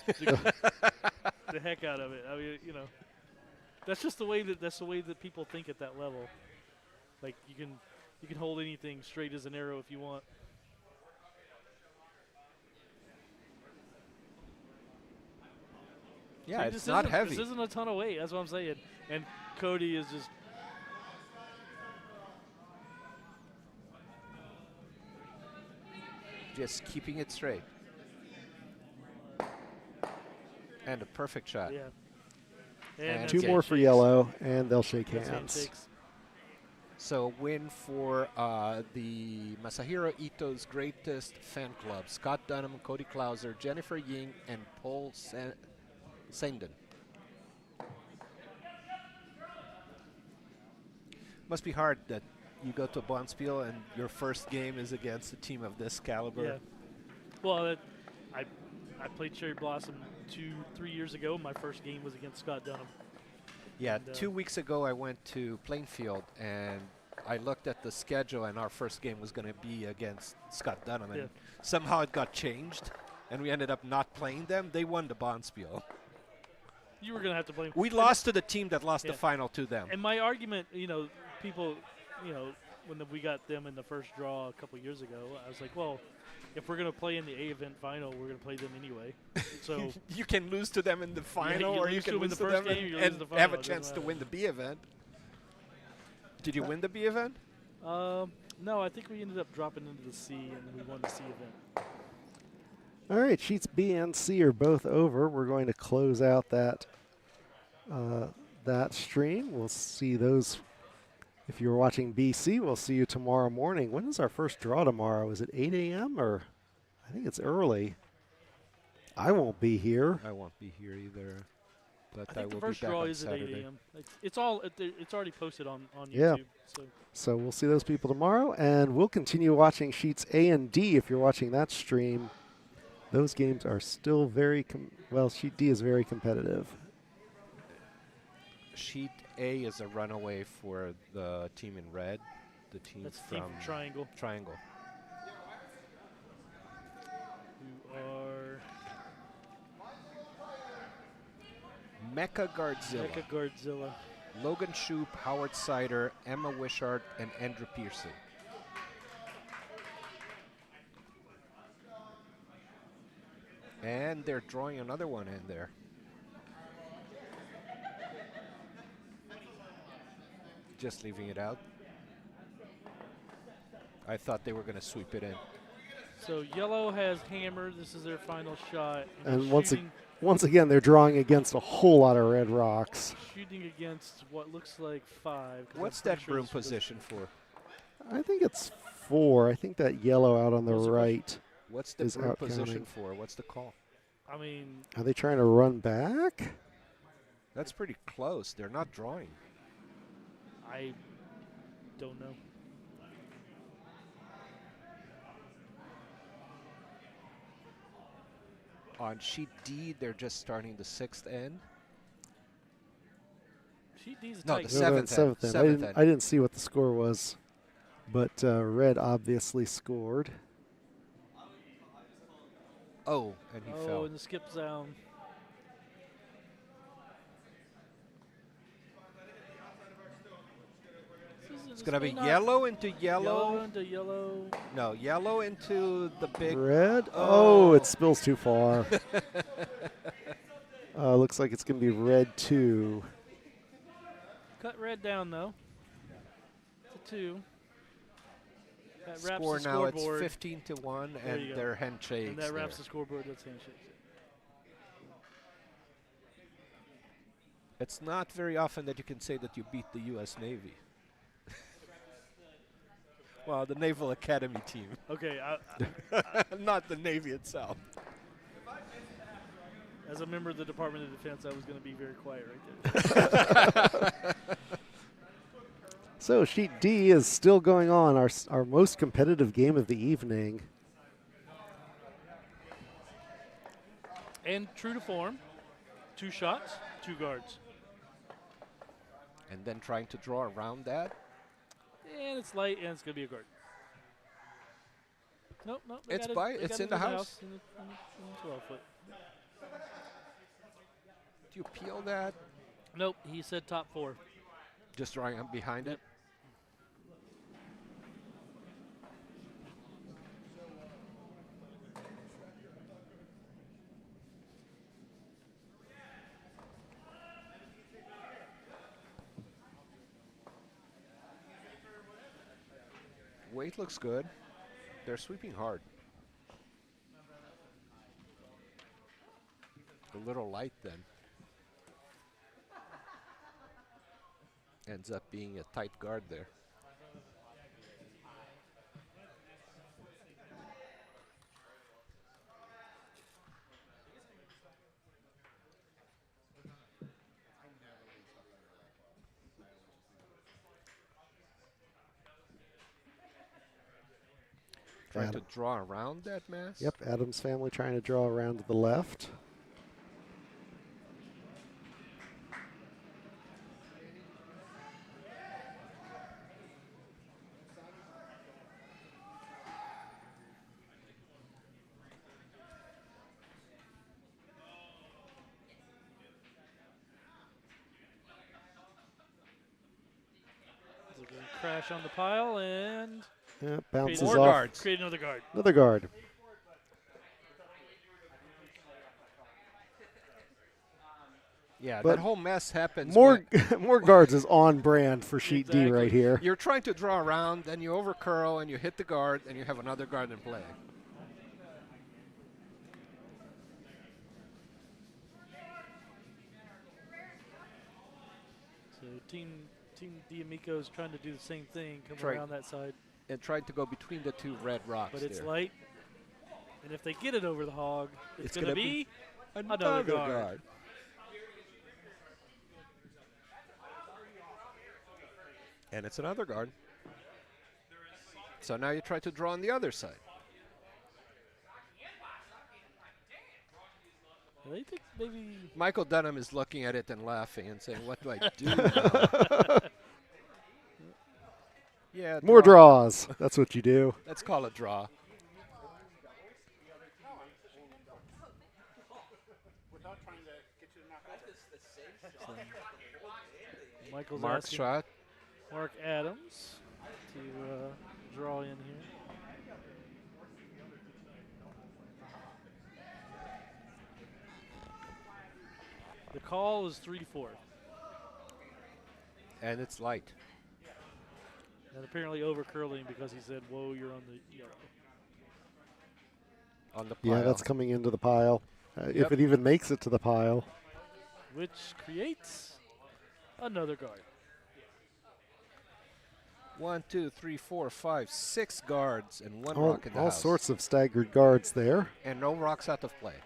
the heck out of it. I mean, that's just the way that people think at that level. Like you can hold anything straight as an arrow if you want. Yeah, See, it's this not isn't- heavy. This isn't a ton of weight. That's what I'm saying. And Cody is just. Just keeping it straight. And a perfect shot. Yeah. And that's Two more for handshakes. yellow, and they'll shake That's hands. handshakes. So win for the Masahiro Ito's Greatest Fan Club. Scott Dunnam, Cody Klauser, Jennifer Ying, and Paul Sandon. Must be hard that you go to Bonspiel and your first game is against a team of this caliber. Yeah. Well, I played Cherry Blossom 2-3 years ago. My first game was against Scott Dunnam. Yeah, And, 2 weeks ago I went to Plainfield and I looked at the schedule and our first game was going to be against Scott Dunnam. And somehow it got changed and we ended up not playing them. They won the Bonspiel. You were going to have to play. We lost to the team that lost the final to them. And my argument, people, when we got them in the first draw a couple years ago, I was like, well, if we're going to play in the A event final, we're going to play them anyway. So you can lose to them in the final, or you can lose to them and have a chance to win the B event. Did you win the B event? No, I think we ended up dropping into the C, and we won the C event. All right, sheets B and C are both over. We're going to close out that that stream. We'll see those. If you're watching BC, we'll see you tomorrow morning. When is our first draw tomorrow? Is it 8 a.m. or I think it's early. I won't be here. I won't be here either. But I think will the first be back draw on is Saturday. at 8 a.m. It's already posted on YouTube. Yeah. So. So we'll see those people tomorrow, and we'll continue watching sheets A and D if you're watching that stream. Those games are still very sheet D is very competitive. Sheet A is a runaway for the team in red. The team That's from team Triangle. Triangle. Who are Mecha-Guardzilla. Mecha-Guardzilla. Logan Shoop, Howard Sider, Emma Wishart, and Andrew Pearson. And they're drawing another one in there. Just leaving it out. I thought they were going to sweep it in. So yellow has hammer. This is their final shot. And once again, they're drawing against a whole lot of red rocks. Shooting against what looks like 5. What's that broom position for? I think it's 4. I think that yellow out on the right. What's the broom position for? What's the call? I mean, are they trying to run back? That's pretty close. They're not drawing. I don't know. On sheet D, they're just starting the 6th end. Sheet D is no, tight. the 7th end. I didn't see what the score was, but red obviously scored. Oh, and he fell. Oh, and the skip down. It's going to be yellow into yellow. Yellow into yellow. No, yellow into the big. Red? Oh, it spills too far. Looks like it's going to be red 2. Cut red down, though. It's a 2. That wraps Score the now, it's scoreboard. 15-1, and they're handshakes. And that wraps the scoreboard. That's handshakes. It's not very often that you can say that you beat the U.S. Navy. Well, the Naval Academy team. Okay. Not the Navy itself. As a member of the Department of Defense, I was going to be very quiet right there. So sheet D is still going on, our most competitive game of the evening. And true to form, 2 shots, 2 guards. And then trying to draw around that. And it's light, and it's going to be a guard. Nope. It's it's in the house. In the 12 foot. Do you peel that? Nope, he said top 4. Just drawing up behind it? Weight looks good. They're sweeping hard. A little light then. Ends up being a tight guard there. Trying to draw around that mass? Yep, Addams family trying to draw around to the left. Crash on the pile and Yeah, bounces More off. guards. create another guard. Another guard. Yeah, But that whole mess happens. More when more guards is on brand for sheet D right Exactly. here. you're trying to draw around, then you overcurl and you hit the guard, and you have another guard in play. So Team D'Amico is trying to do the same thing, come Right. around that side, And tried to go between the two red rocks but it's there. light. And if they get it over the hog, it's going to gonna be Another another guard. And it's another guard. So now you try to draw on the other side. I think maybe Michael Dunnam is looking at it and laughing and saying, what do I do now? Yeah, More draws. That's what you do. Let's call it draw. Michael's Mark's asking shot. Mark Addams to draw in here. The call is 3-4, And it's light. and apparently over curling because he said, "Whoa, you're on the yellow." On the pile. Yeah, that's coming into the pile. If Yep. it even makes it to the pile. Which creates another guard. 1, 2, 3, 4, 5, 6 guards and one All, rock in the all house. sorts of staggered guards there. And no rocks out of play.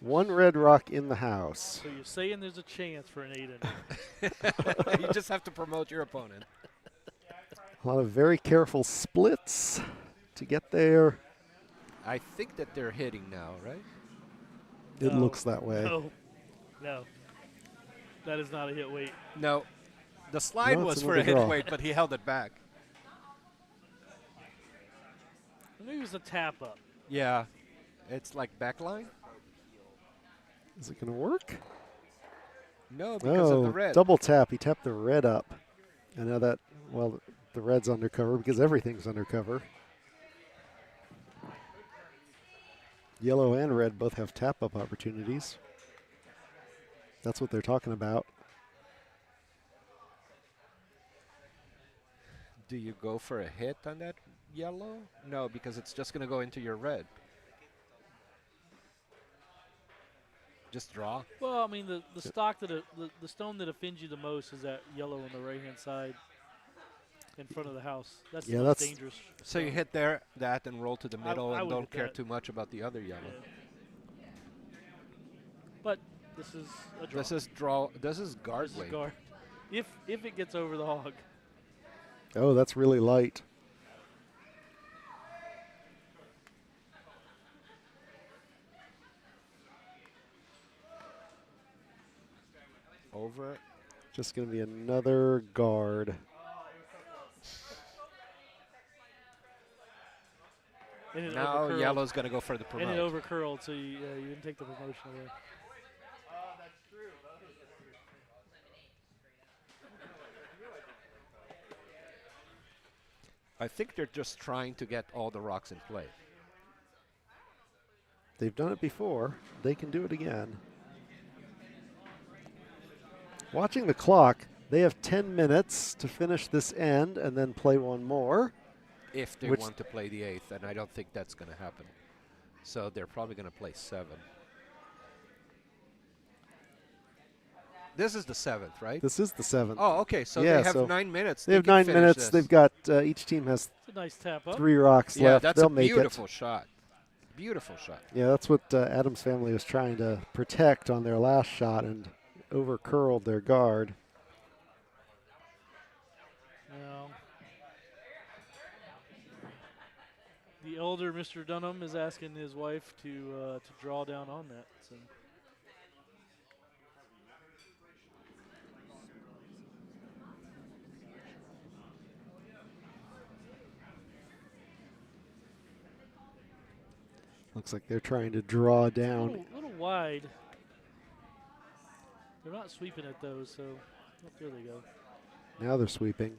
One red rock in the house. So you're saying there's a chance for an 8 in. You just have to promote your opponent. A lot of very careful splits to get there. I think that they're hitting now, right? It No. looks that way. No. That is not a hit weight. No. The slide No, it's was for another a hit draw. weight, but he held it back. Maybe it was a tap up. Yeah. It's like backline? Is it going to work? No, because of the Oh, red. double tap. He tapped the red up. And now that, well, the red's undercover because everything's undercover. Yellow and red both have tap-up opportunities. That's what they're talking about. Do you go for a hit on that yellow? No, because it's just going to go into your red. Just draw. Well, I mean, the stock that the stone that offends you the most is that yellow on the right-hand side in front of the house. That's Yeah, the most that's- dangerous. So you hit there, that, and roll to the middle, I and would don't hit care that. too much about the other yellow. But this is a draw. This is draw. This is guard This is weight. guard. If it gets over the hog. Oh, that's really light. Over. Just going to be another guard. And it Now overcurled. yellow's going to go for the And it promote. overcurled, so you didn't take the promotion away. I think they're just trying to get all the rocks in play. They've done it before. They can do it again. Watching the clock, they have 10 minutes to finish this end and then play one more. If they Which- want to play the 8th, and I don't think that's going to happen. So they're probably going to play 7. This is the 7th, right? This is the 7th. Oh, okay. So Yeah, they have so 9 minutes. they have can 9 finish minutes. this. They've got, each team has It's a nice tap up. 3 rocks Yeah, left. that's They'll a make beautiful shot. Beautiful shot. it. Yeah, that's what Addams family was trying to protect on their last shot and overcurled their guard. No. The elder Mr. Dunnam is asking his wife to draw down on that. So. Looks like they're trying to draw down. A little wide. They're not sweeping it though, so oh, there they go. Now they're sweeping.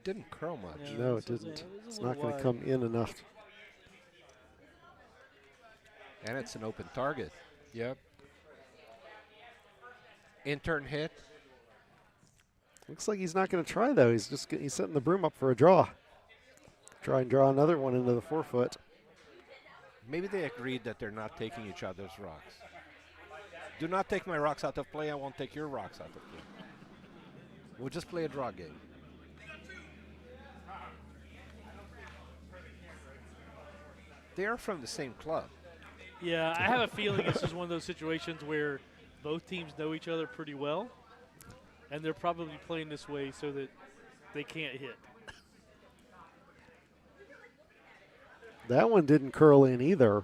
Didn't curl much. No, it didn't. It's not going to come in enough. And it's an open target. Yep. Intern hit. Looks like he's not going to try, though. He's setting the broom up for a draw. Try and draw another one into the 4-foot. Maybe they agreed that they're not taking each other's rocks. Do not take my rocks out of play. I won't take your rocks out of play. We'll just play a draw game. They are from the same club. Yeah, I have a feeling this is one of those situations where both teams know each other pretty well, and they're probably playing this way so that they can't hit. That one didn't curl in either.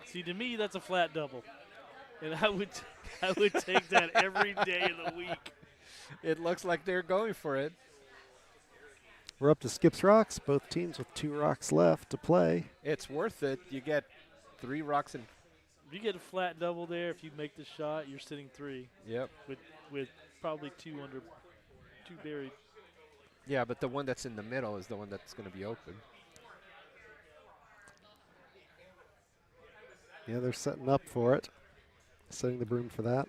See, to me, that's a flat double, and I would take that every day of the week. It looks like they're going for it. We're up to Skip's rocks. Both teams with 2 rocks left to play. It's worth it. You get 3 rocks in. You get a flat double there. If you make the shot, you're sitting 3. Yep. With probably 2 buried. Yeah, but the one that's in the middle is the one that's going to be open. Yeah, they're setting up for it. Setting the broom for that.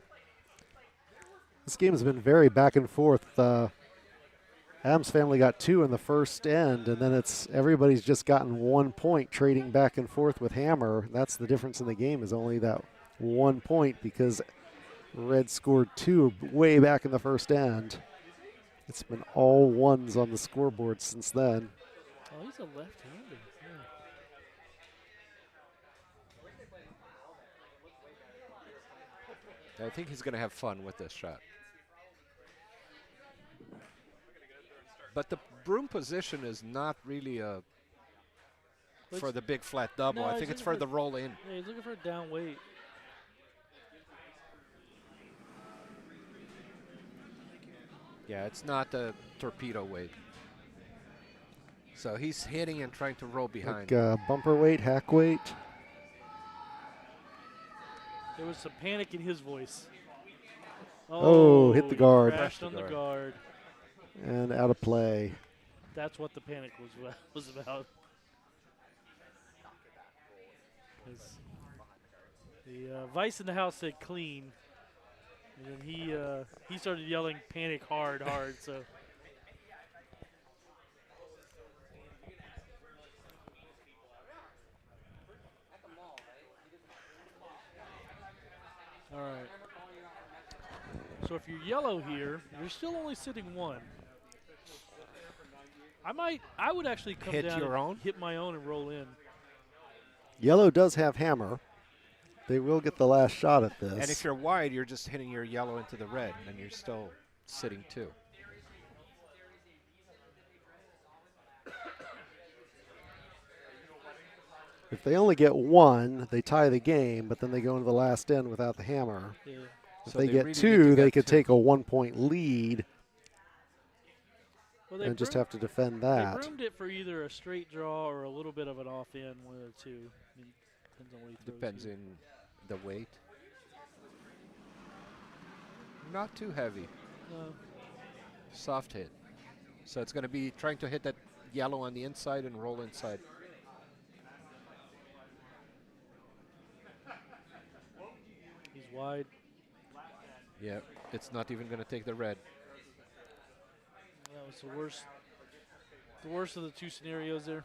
This game has been very back and forth. Addams family got 2 in the first end, and then everybody's just gotten 1 point trading back and forth with Hammer. That's the difference in the game, is only that 1 point, because Red scored 2 way back in the first end. It's been all 1s on the scoreboard since then. Oh, he's a left-hander. I think he's going to have fun with this shot. But the broom position is not really for the big flat double. No, I think it's for the roll in. Yeah, he's looking for a down weight. Yeah, it's not a torpedo weight. So he's hitting and trying to roll behind. Like bumper weight, hack weight. There was some panic in his voice. Oh, hit the guard. Crashed on the guard. And out of play. That's what the panic was about. The vice in the house said clean, and then he started yelling panic hard, so. All right. So if you're yellow here, you're still only sitting 1. I would actually come Hit down your and own? hit my own and roll in. Yellow does have Hammer. They will get the last shot at this. And if you're wide, you're just hitting your yellow into the red, and you're still sitting 2. If they only get 1, they tie the game, but then they go into the last end without the hammer. Yeah. If So they they get really need 2, to they get could 2. take a 1-point lead Well, and just have to defend that. They broomed it for either a straight draw or a little bit of an off-end, one of the 2. I mean, depends on what he throws. Depends here. in the weight. Not too heavy. No. Soft hit. So it's going to be trying to hit that yellow on the inside and roll inside. He's wide. Yeah, it's not even going to take the red. That was the worst of the 2 scenarios there.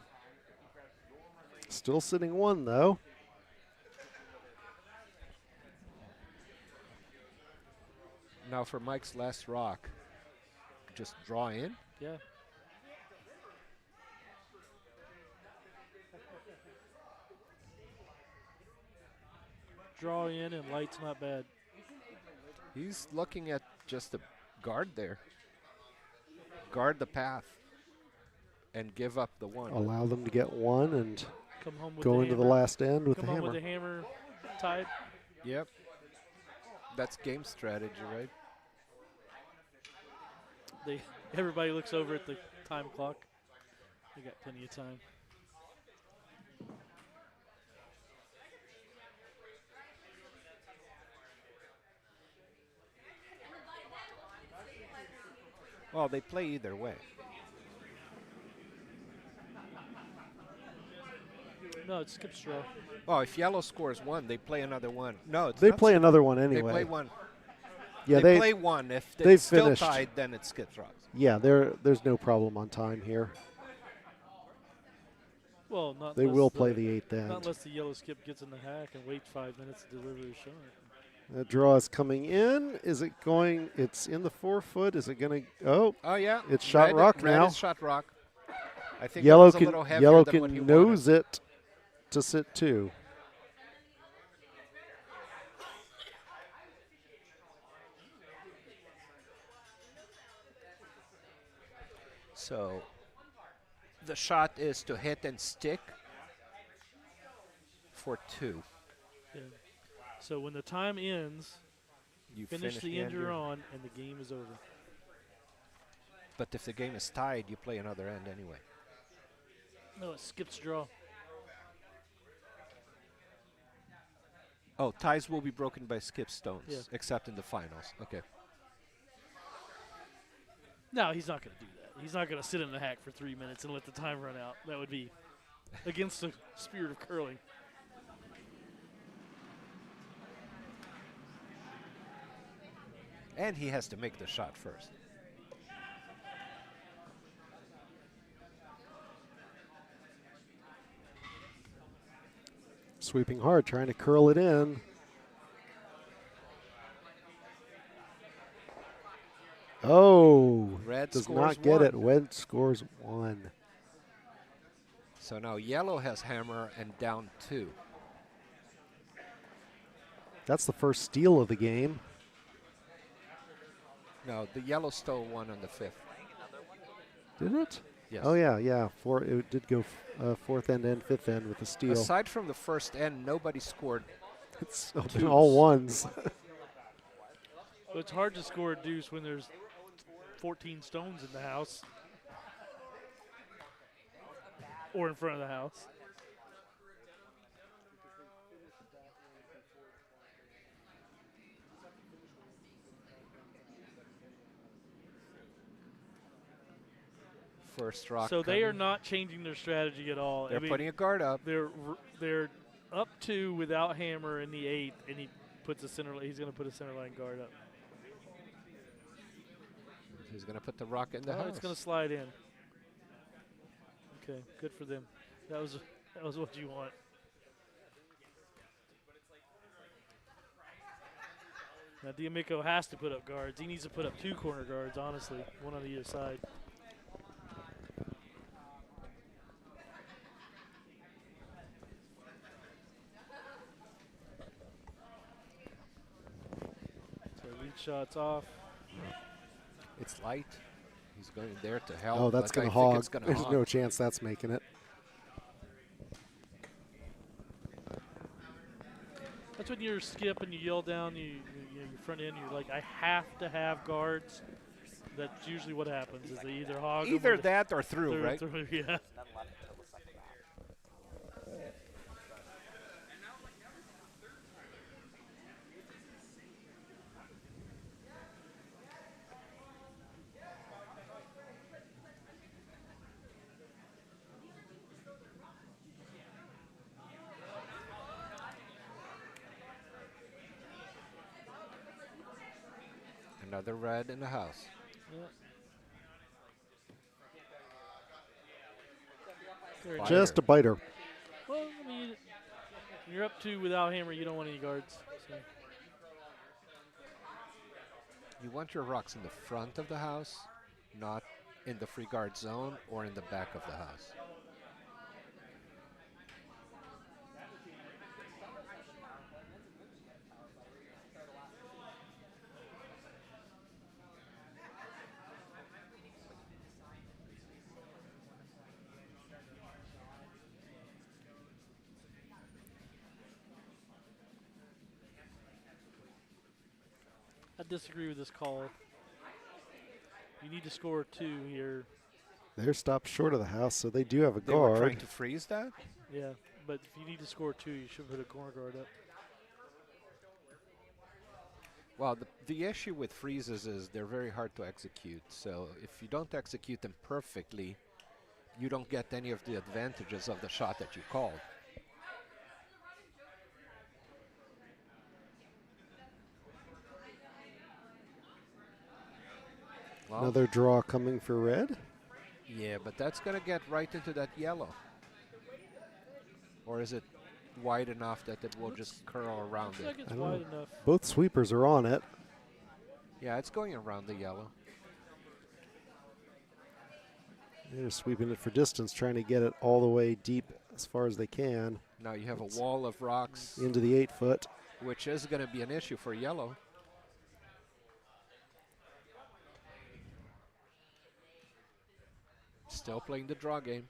Still sitting 1, though. Now for Mike's last rock, just draw in. Yeah. draw in, and light's not bad. He's looking at just a guard there. Guard the path and give up the 1. Allow them to get 1 and Come home with go the into the hammer. last end with Come the home hammer. with the hammer tied. Yep. That's game strategy, right? Everybody looks over at the time clock. They got plenty of time. Well, they play either way. No, it skips draw. Oh, if yellow scores 1, they play another 1. No, it's They not play skip. another one They anyway. play 1. Yeah, they play 1. If they've it's still finished. tied, then it skips draws. Yeah, there's no problem on time here. Well, not They unless will the- play the 8th Not end. unless the yellow skip gets in the hack and waits 5 minutes to deliver his shot. The draw is coming in. Is it going? It's in the 4-foot. Is it going to? Oh, Oh, yeah. It's shot rock red now. Is shot rock. I think yellow it was a little can heavier yellow than what he can wanted. nose it to sit 2. So the shot is to hit and stick for 2. Yeah. So when the time ends, You finish the ender on, and the game is over. But if the game is tied, you play another end anyway. No, it skips draw. Oh, ties will be broken by skip stones, Yeah. except in the finals. Okay. No, he's not going to do that. He's not going to sit in the hack for 3 minutes and let the time run out. That would be against the spirit of curling. And he has to make the shot first. Sweeping hard, trying to curl it in. Oh, Red does scores not get 1. it. Red scores 1. So now yellow has hammer and down 2. That's the first steal of the game. No, the yellow stole 1 on the 5th. Did it? Yes. Oh yeah, yeah. It did go 4th end and 5th end with the steal. Aside from the first end, nobody scored. It's been all ones. But it's hard to score a deuce when there's 14 stones in the house. Or in front of the house. First rock. So they are coming. not changing their strategy at all. They're I mean, putting a guard up. they're up 2 without hammer in the 8th, and he puts a center. He's going to put a center line guard up. He's going to put the rock in the Oh, house. it's going to slide in. Okay, good for them. That was what you want. Now D'Amico has to put up guards. He needs to put up 2 corner guards, honestly, one on either side. So lead shots off. It's light. He's going there to help. Oh, that's but going I to think hog. it's gonna There's hog. no chance that's making it. That's when you're skip and you yell down you your front end. You're like, I have to have guards. That's usually what happens. Is they either hog 'em or Either they that or through, through, right? through, yeah. Another red in the house. Very Biter. Just a biter. Well, I mean, when you're up 2 without hammer, you don't want any guards. So. You want your rocks in the front of the house, not in the free guard zone or in the back of the house. disagree with this call. You need to score 2 here. They're stopped short of the house, so they do have a They were guard. trying to freeze that? Yeah, but if you need to score 2, you should put a corner guard up. Well, the issue with freezes is they're very hard to execute. So if you don't execute them perfectly, you don't get any of the advantages of the shot that you called. Well, Another draw coming for red. yeah, but that's going to get right into that yellow. Or is it wide enough that it will just curl around Looks it? like it's I don't wide know. enough. Both sweepers are on it. Yeah, it's going around the yellow. They're sweeping it for distance, trying to get it all the way deep as far as they can Now you have a wall of rocks, into the 8-foot. which is going to be an issue for yellow. Still playing the draw game.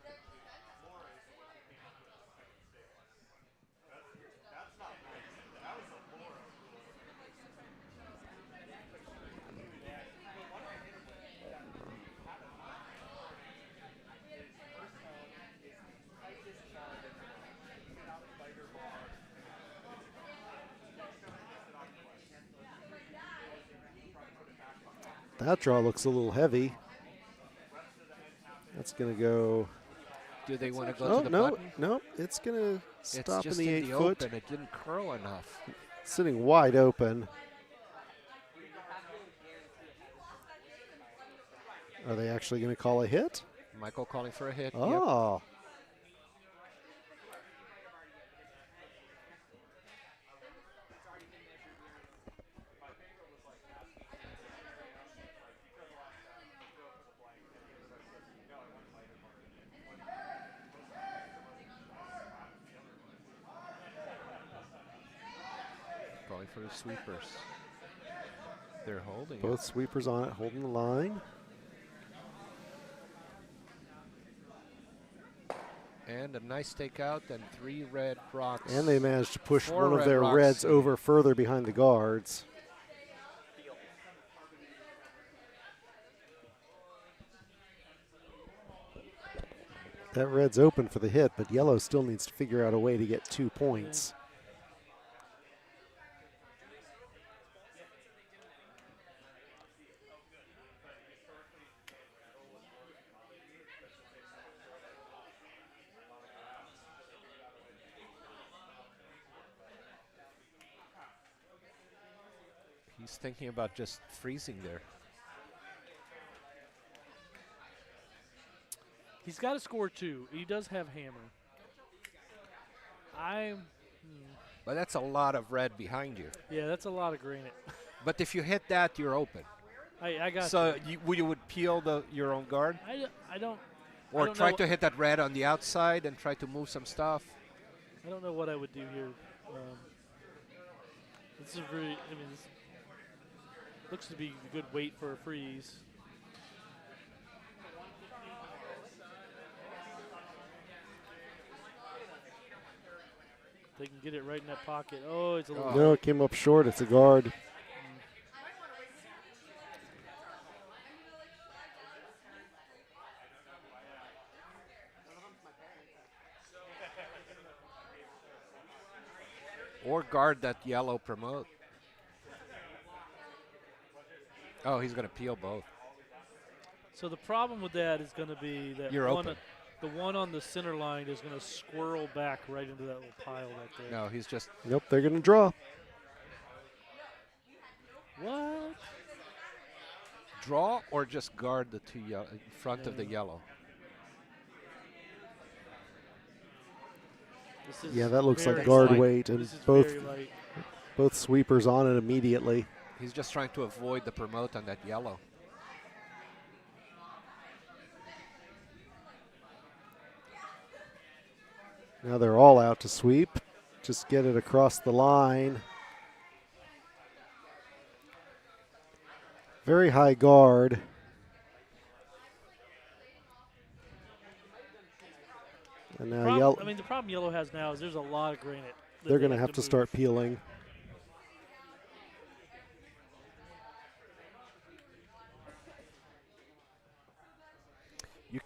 That draw looks a little heavy. That's going to go. Do they want to go Oh, to the no, button? no. It's going to It's stop just in the 8-foot. open. It didn't curl enough. Sitting wide open. Are they actually going to call a hit? Michael calling for a hit. Yep. Oh. Calling for the sweepers. They're holding Both sweepers on it, holding the line. it. And a nice takeout and 3 red rocks. And they managed to push 4 one of red their rocks. reds over further behind the guards. That red's open for the hit, but yellow still needs to figure out a way to get 2 points. He's thinking about just freezing there. He's got to score 2. He does have hammer. But that's a lot of red behind you. Yeah, that's a lot of granite. But if you hit that, you're open. I got So you would peel your own guard? I don't Or don't try know. to hit that red on the outside and try to move some stuff? I don't know what I would do here. This is really, I mean, this looks to be a good weight for a freeze. They can get it right in that pocket. Oh, it's a little. No, it came up short. It's a guard. Or guard that yellow promote. Oh, he's going to peel both. So the problem with that is going to be that You're open. the one on the center line is going to squirrel back right into that little pile right there. No, he's just Nope, they're going to draw. What? draw or just guard the 2 in front of the yellow. This is Yeah, that looks like very guard light. weight, and This is both very light. both sweepers on it immediately. He's just trying to avoid the promote on that yellow. Now they're all out to sweep. Just get it across the line. Very high guard. And now yellow. I mean, the problem yellow has now is there's a lot of granite. that They're they going to have to move. start peeling.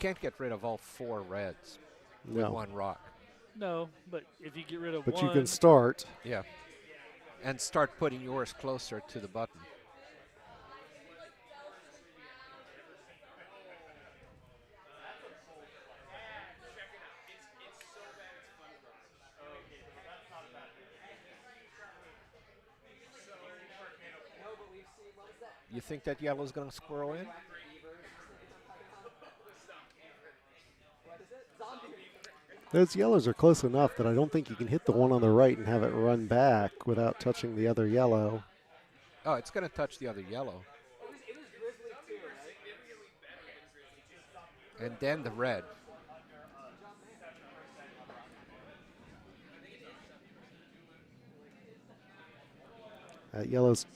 can't get rid of all 4 reds with No. 1 rock. No, but if you get rid of But one, you can start. Yeah. And start putting yours closer to the button. You think that yellow's going to squirrel in? Those yellows are close enough that I don't think you can hit the one on the right and have it run back without touching the other yellow. Oh, it's going to touch the other yellow. And then the red. That yellow's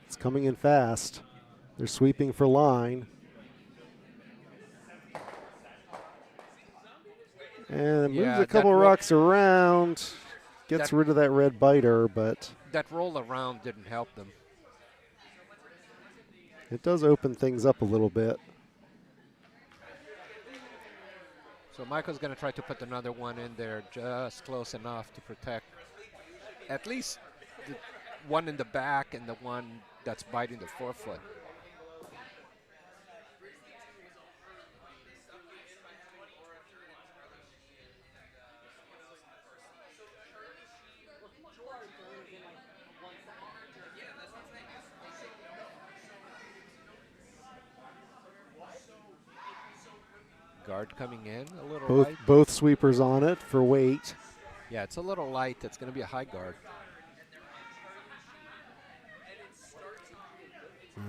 it's coming in fast. They're sweeping for line. And Yeah, moves a couple that rocks around. Gets rid of that red biter, but That roll around didn't help them. it does open things up a little bit. So Michael's going to try to put another one in there just close enough to protect at least the one in the back and the one that's biting the forefoot. Guard coming in a little light. Both sweepers on it for weight. Yeah, it's a little light. It's going to be a high guard.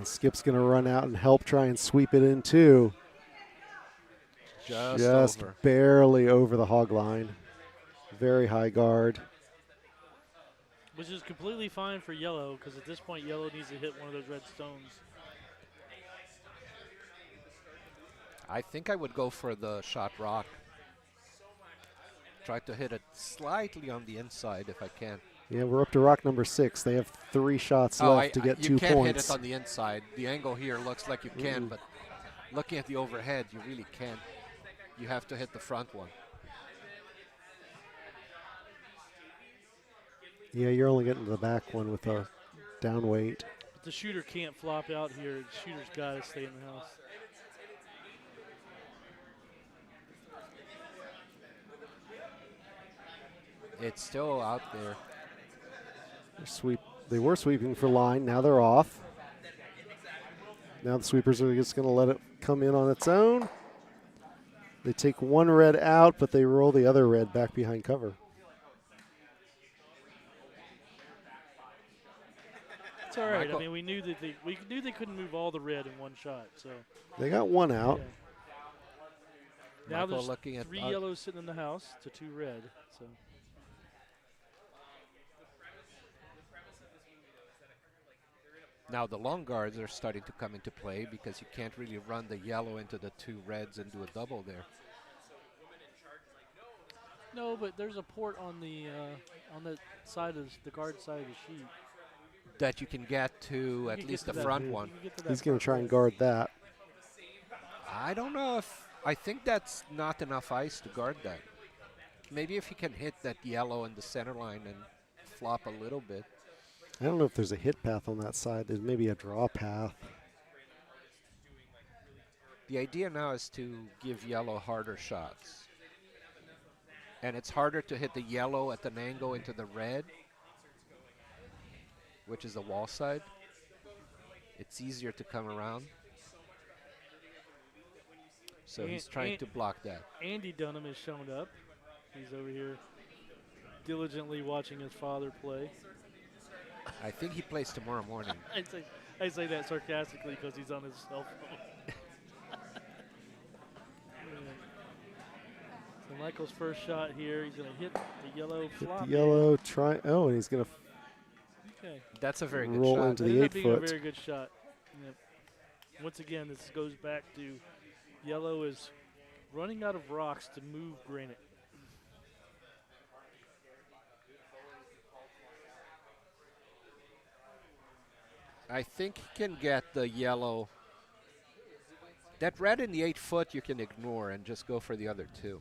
Skip's going to run out and help try and sweep it in too. Just over. Barely over the hog line. Very high guard. which is completely fine for yellow, because at this point, yellow needs to hit one of those red stones. I think I would go for the shot rock. Try to hit it slightly on the inside if I can. Yeah, we're up to rock number 6. They have 3 shots left to get 2 points. You can't hit it on the inside. The angle here looks like you can, but looking at the overhead, you really can't. You have to hit the front one. Yeah, you're only getting to the back one with a down weight. But the shooter can't flop out here. The shooter's got to stay in the house. It's still out there. They were sweeping for line. Now they're off. Now the sweepers are just going to let it come in on its own. They take one red out, but they roll the other red back behind cover. It's all right. I mean, we knew they couldn't move all the red in one shot. So they got one out. Yeah. Now Michael there's 3 yellows sitting in the house to 2 red. So. Now the long guards are starting to come into play because you can't really run the yellow into the 2 reds and do a double there. No, but there's a port on the side of the guard side of the sheet that you can get to at least the front one. He's going to try and guard that. I don't know if I think that's not enough ice to guard that. Maybe if he can hit that yellow in the center line and flop a little bit. I don't know if there's a hit path on that side. There's maybe a draw path. The idea now is to give yellow harder shots. And it's harder to hit the yellow at an angle into the red, which is the wall side. It's easier to come around. So he's trying to block that. Andy Dunnam has shown up. He's over here diligently watching his father play. I think he plays tomorrow morning. I say that sarcastically because he's on his cell phone. So Michael's first shot here. He's going to hit the yellow flop. The yellow try. Oh, and he's going to. Okay. That's a very good roll shot. into That the ended up 8 being foot. a very good shot. Yep. Once again, this goes back to yellow is running out of rocks to move granite. I think he can get the yellow That red in the 8 foot you can ignore and just go for the other 2.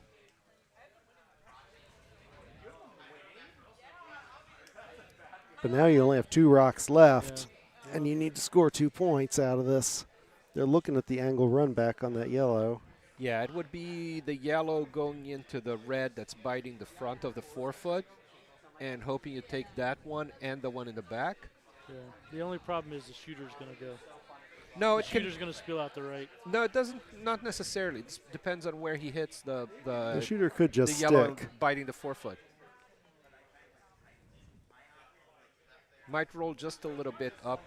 But now you only have 2 rocks left, and you need to score 2 points out of this. They're looking at the angle run back on that yellow. Yeah, it would be the yellow going into the red that's biting the front of the 4 foot and hoping you take that one and the one in the back. Yeah. The only problem is the shooter's going to go. No, The it can. shooter's going to spill out the right. No, it doesn't. Not necessarily. It depends on where he hits the shooter could just the yellow stick. biting the 4 foot. Might roll just a little bit up.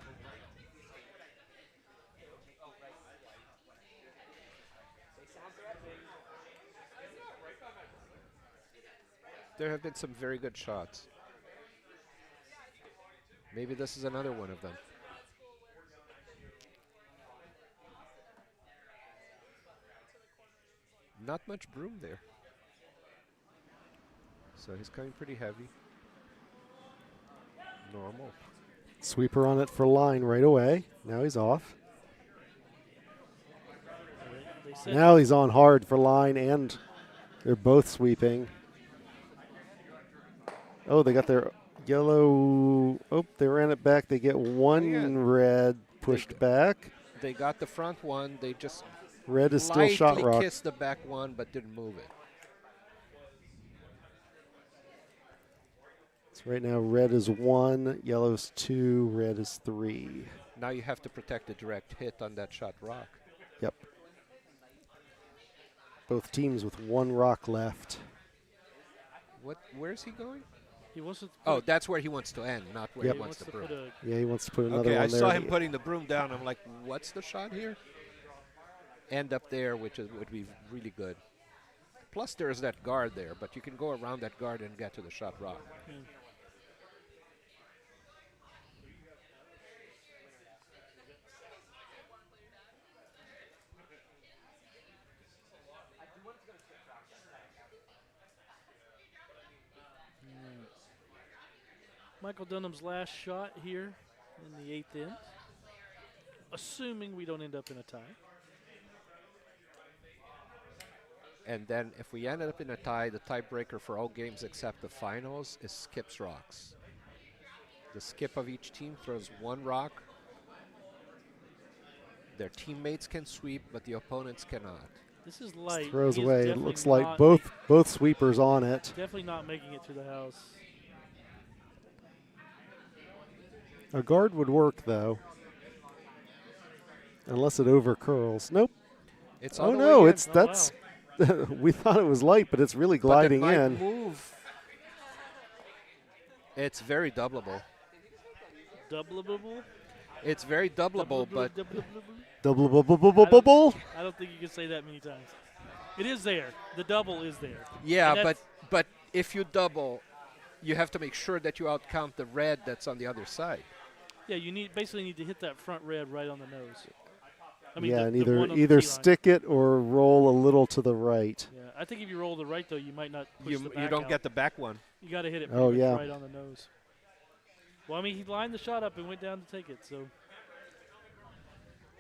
There have been some very good shots. Maybe this is another one of them. Not much broom there. So he's coming pretty heavy. Normal. Sweeper on it for line right away. Now he's off. They said Now he's on hard for line, and they're both sweeping. Oh, they got their yellow. Oh, they ran it back. They get one red pushed back. They got the front one. They just Red is still shot lightly rock. kissed the back one, but didn't move it. So right now, red is 1, yellow's 2, red is 3. Now you have to protect the direct hit on that shot rock. Yep. Both teams with 1 rock left. Where's he going? he wants to. Oh, that's where he wants to end, not where Yep. he wants to broom. put a. Yeah, he wants to put another Okay, I one there. saw him putting the broom down. I'm like, what's the shot here? End up there, which would be really good. Plus, there's that guard there, but you can go around that guard and get to the shot rock. Michael Dunnam's last shot here in the 8th inning. Assuming we don't end up in a tie. And then if we ended up in a tie, the tiebreaker for all games except the finals is skips rocks. The skip of each team throws 1 rock. Their teammates can sweep, but the opponents cannot. This is light. Throws He is away. It definitely looks like not both sweepers on it. definitely not making it to the house. A guard would work though, unless it over curls. Nope. It's Oh all the no, way in. it's that's. We thought it was light, but it's really gliding but it might in. move. It's very doubleable. Doubleable? It's very doubleable, but Double bubble. I don't think you can say that many times. It is there. The double is there. yeah, And but if you double, you have to make sure that you outcount the red that's on the other side. Yeah, you basically need to hit that front red right on the nose. I mean, Yeah, the and one on the either tee line. stick it or roll a little to the right. Yeah, I think if you roll the right though, you might not push You the back don't out. get the back one. You got to hit it Oh, pretty much yeah. right on the nose. Well, I mean, he lined the shot up and went down to take it, so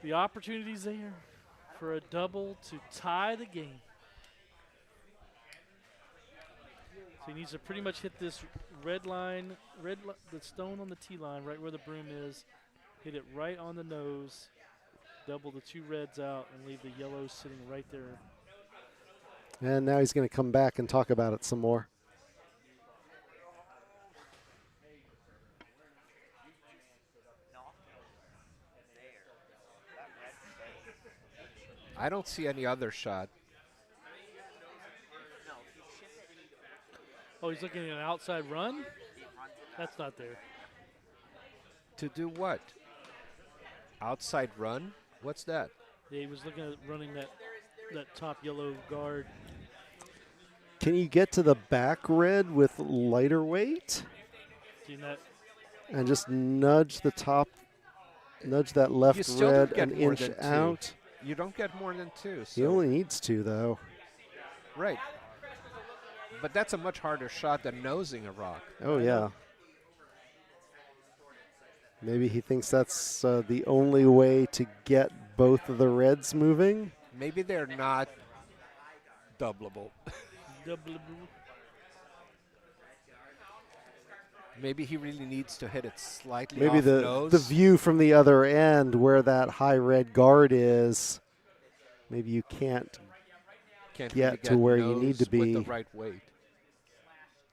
the opportunity's there for a double to tie the game. So he needs to pretty much hit this red line, the stone on the tee line, right where the broom is. Hit it right on the nose. Double the 2 reds out and leave the yellows sitting right there. And now he's going to come back and talk about it some more. I don't see any other shot. Oh, he's looking at an outside run? That's not there. To do what? Outside run? What's that? Yeah, he was looking at running that top yellow guard. Can you get to the back red with lighter weight Seen that? and just nudge the top, nudge that left still red don't get an more inch than 2. out? You don't get more than 2. He So only needs 2 though. right. But that's a much harder shot than nosing a rock. Oh yeah. Maybe he thinks that's the only way to get both of the reds moving. Maybe they're not doubleable. Double. Maybe he really needs to hit it slightly Maybe off the nose. view from the other end where that high red guard is, maybe you can't Can't get really to where you nose need to with be. the right weight.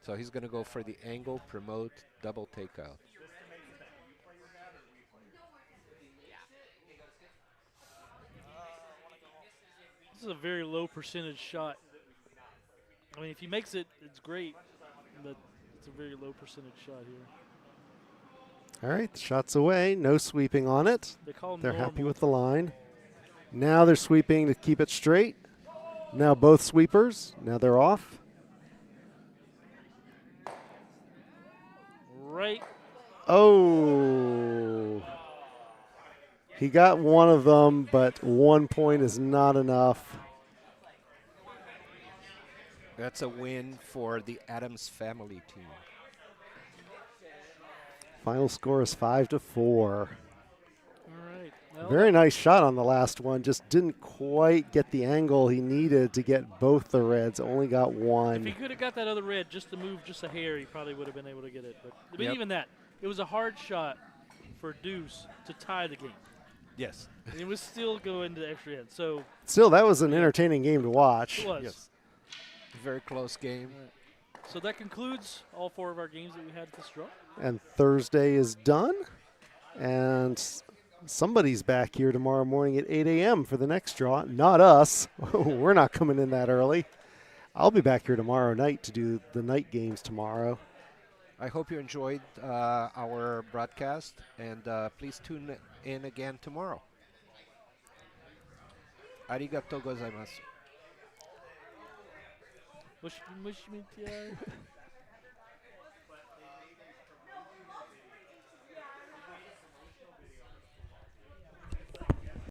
So he's going to go for the angle, promote, double takeout. This is a very low percentage shot. I mean, if he makes it, it's great, but it's a very low percentage shot here. All right, the shot's away. No sweeping on it. They call him They're normal. happy with the line. Now they're sweeping to keep it straight. Now both sweepers. Now they're off. Right. Oh. He got one of them, but 1 point is not enough. That's a win for the Addams family team. Final score is 5-4. All right. Well, Very nice shot on the last one. Just didn't quite get the angle he needed to get both the reds. Only got if he one. could have got that other red just to move just a hair, he probably would have been able to get it. But Yep. even that, it was a hard shot for Deuce to tie the game. Yes. And it was still going to the extra end. So Still, that was an entertaining game to watch. it was. Yes. Very close game. So that concludes all 4 of our games that we had this draw. And Thursday is done. And somebody's back here tomorrow morning at 8 a.m. for the next draw. Not us. We're not coming in that early. I'll be back here tomorrow night to do the night games tomorrow. I hope you enjoyed our broadcast, and please tune in again tomorrow. Arigatou gozaimasu. Mushi, mushi, mushi,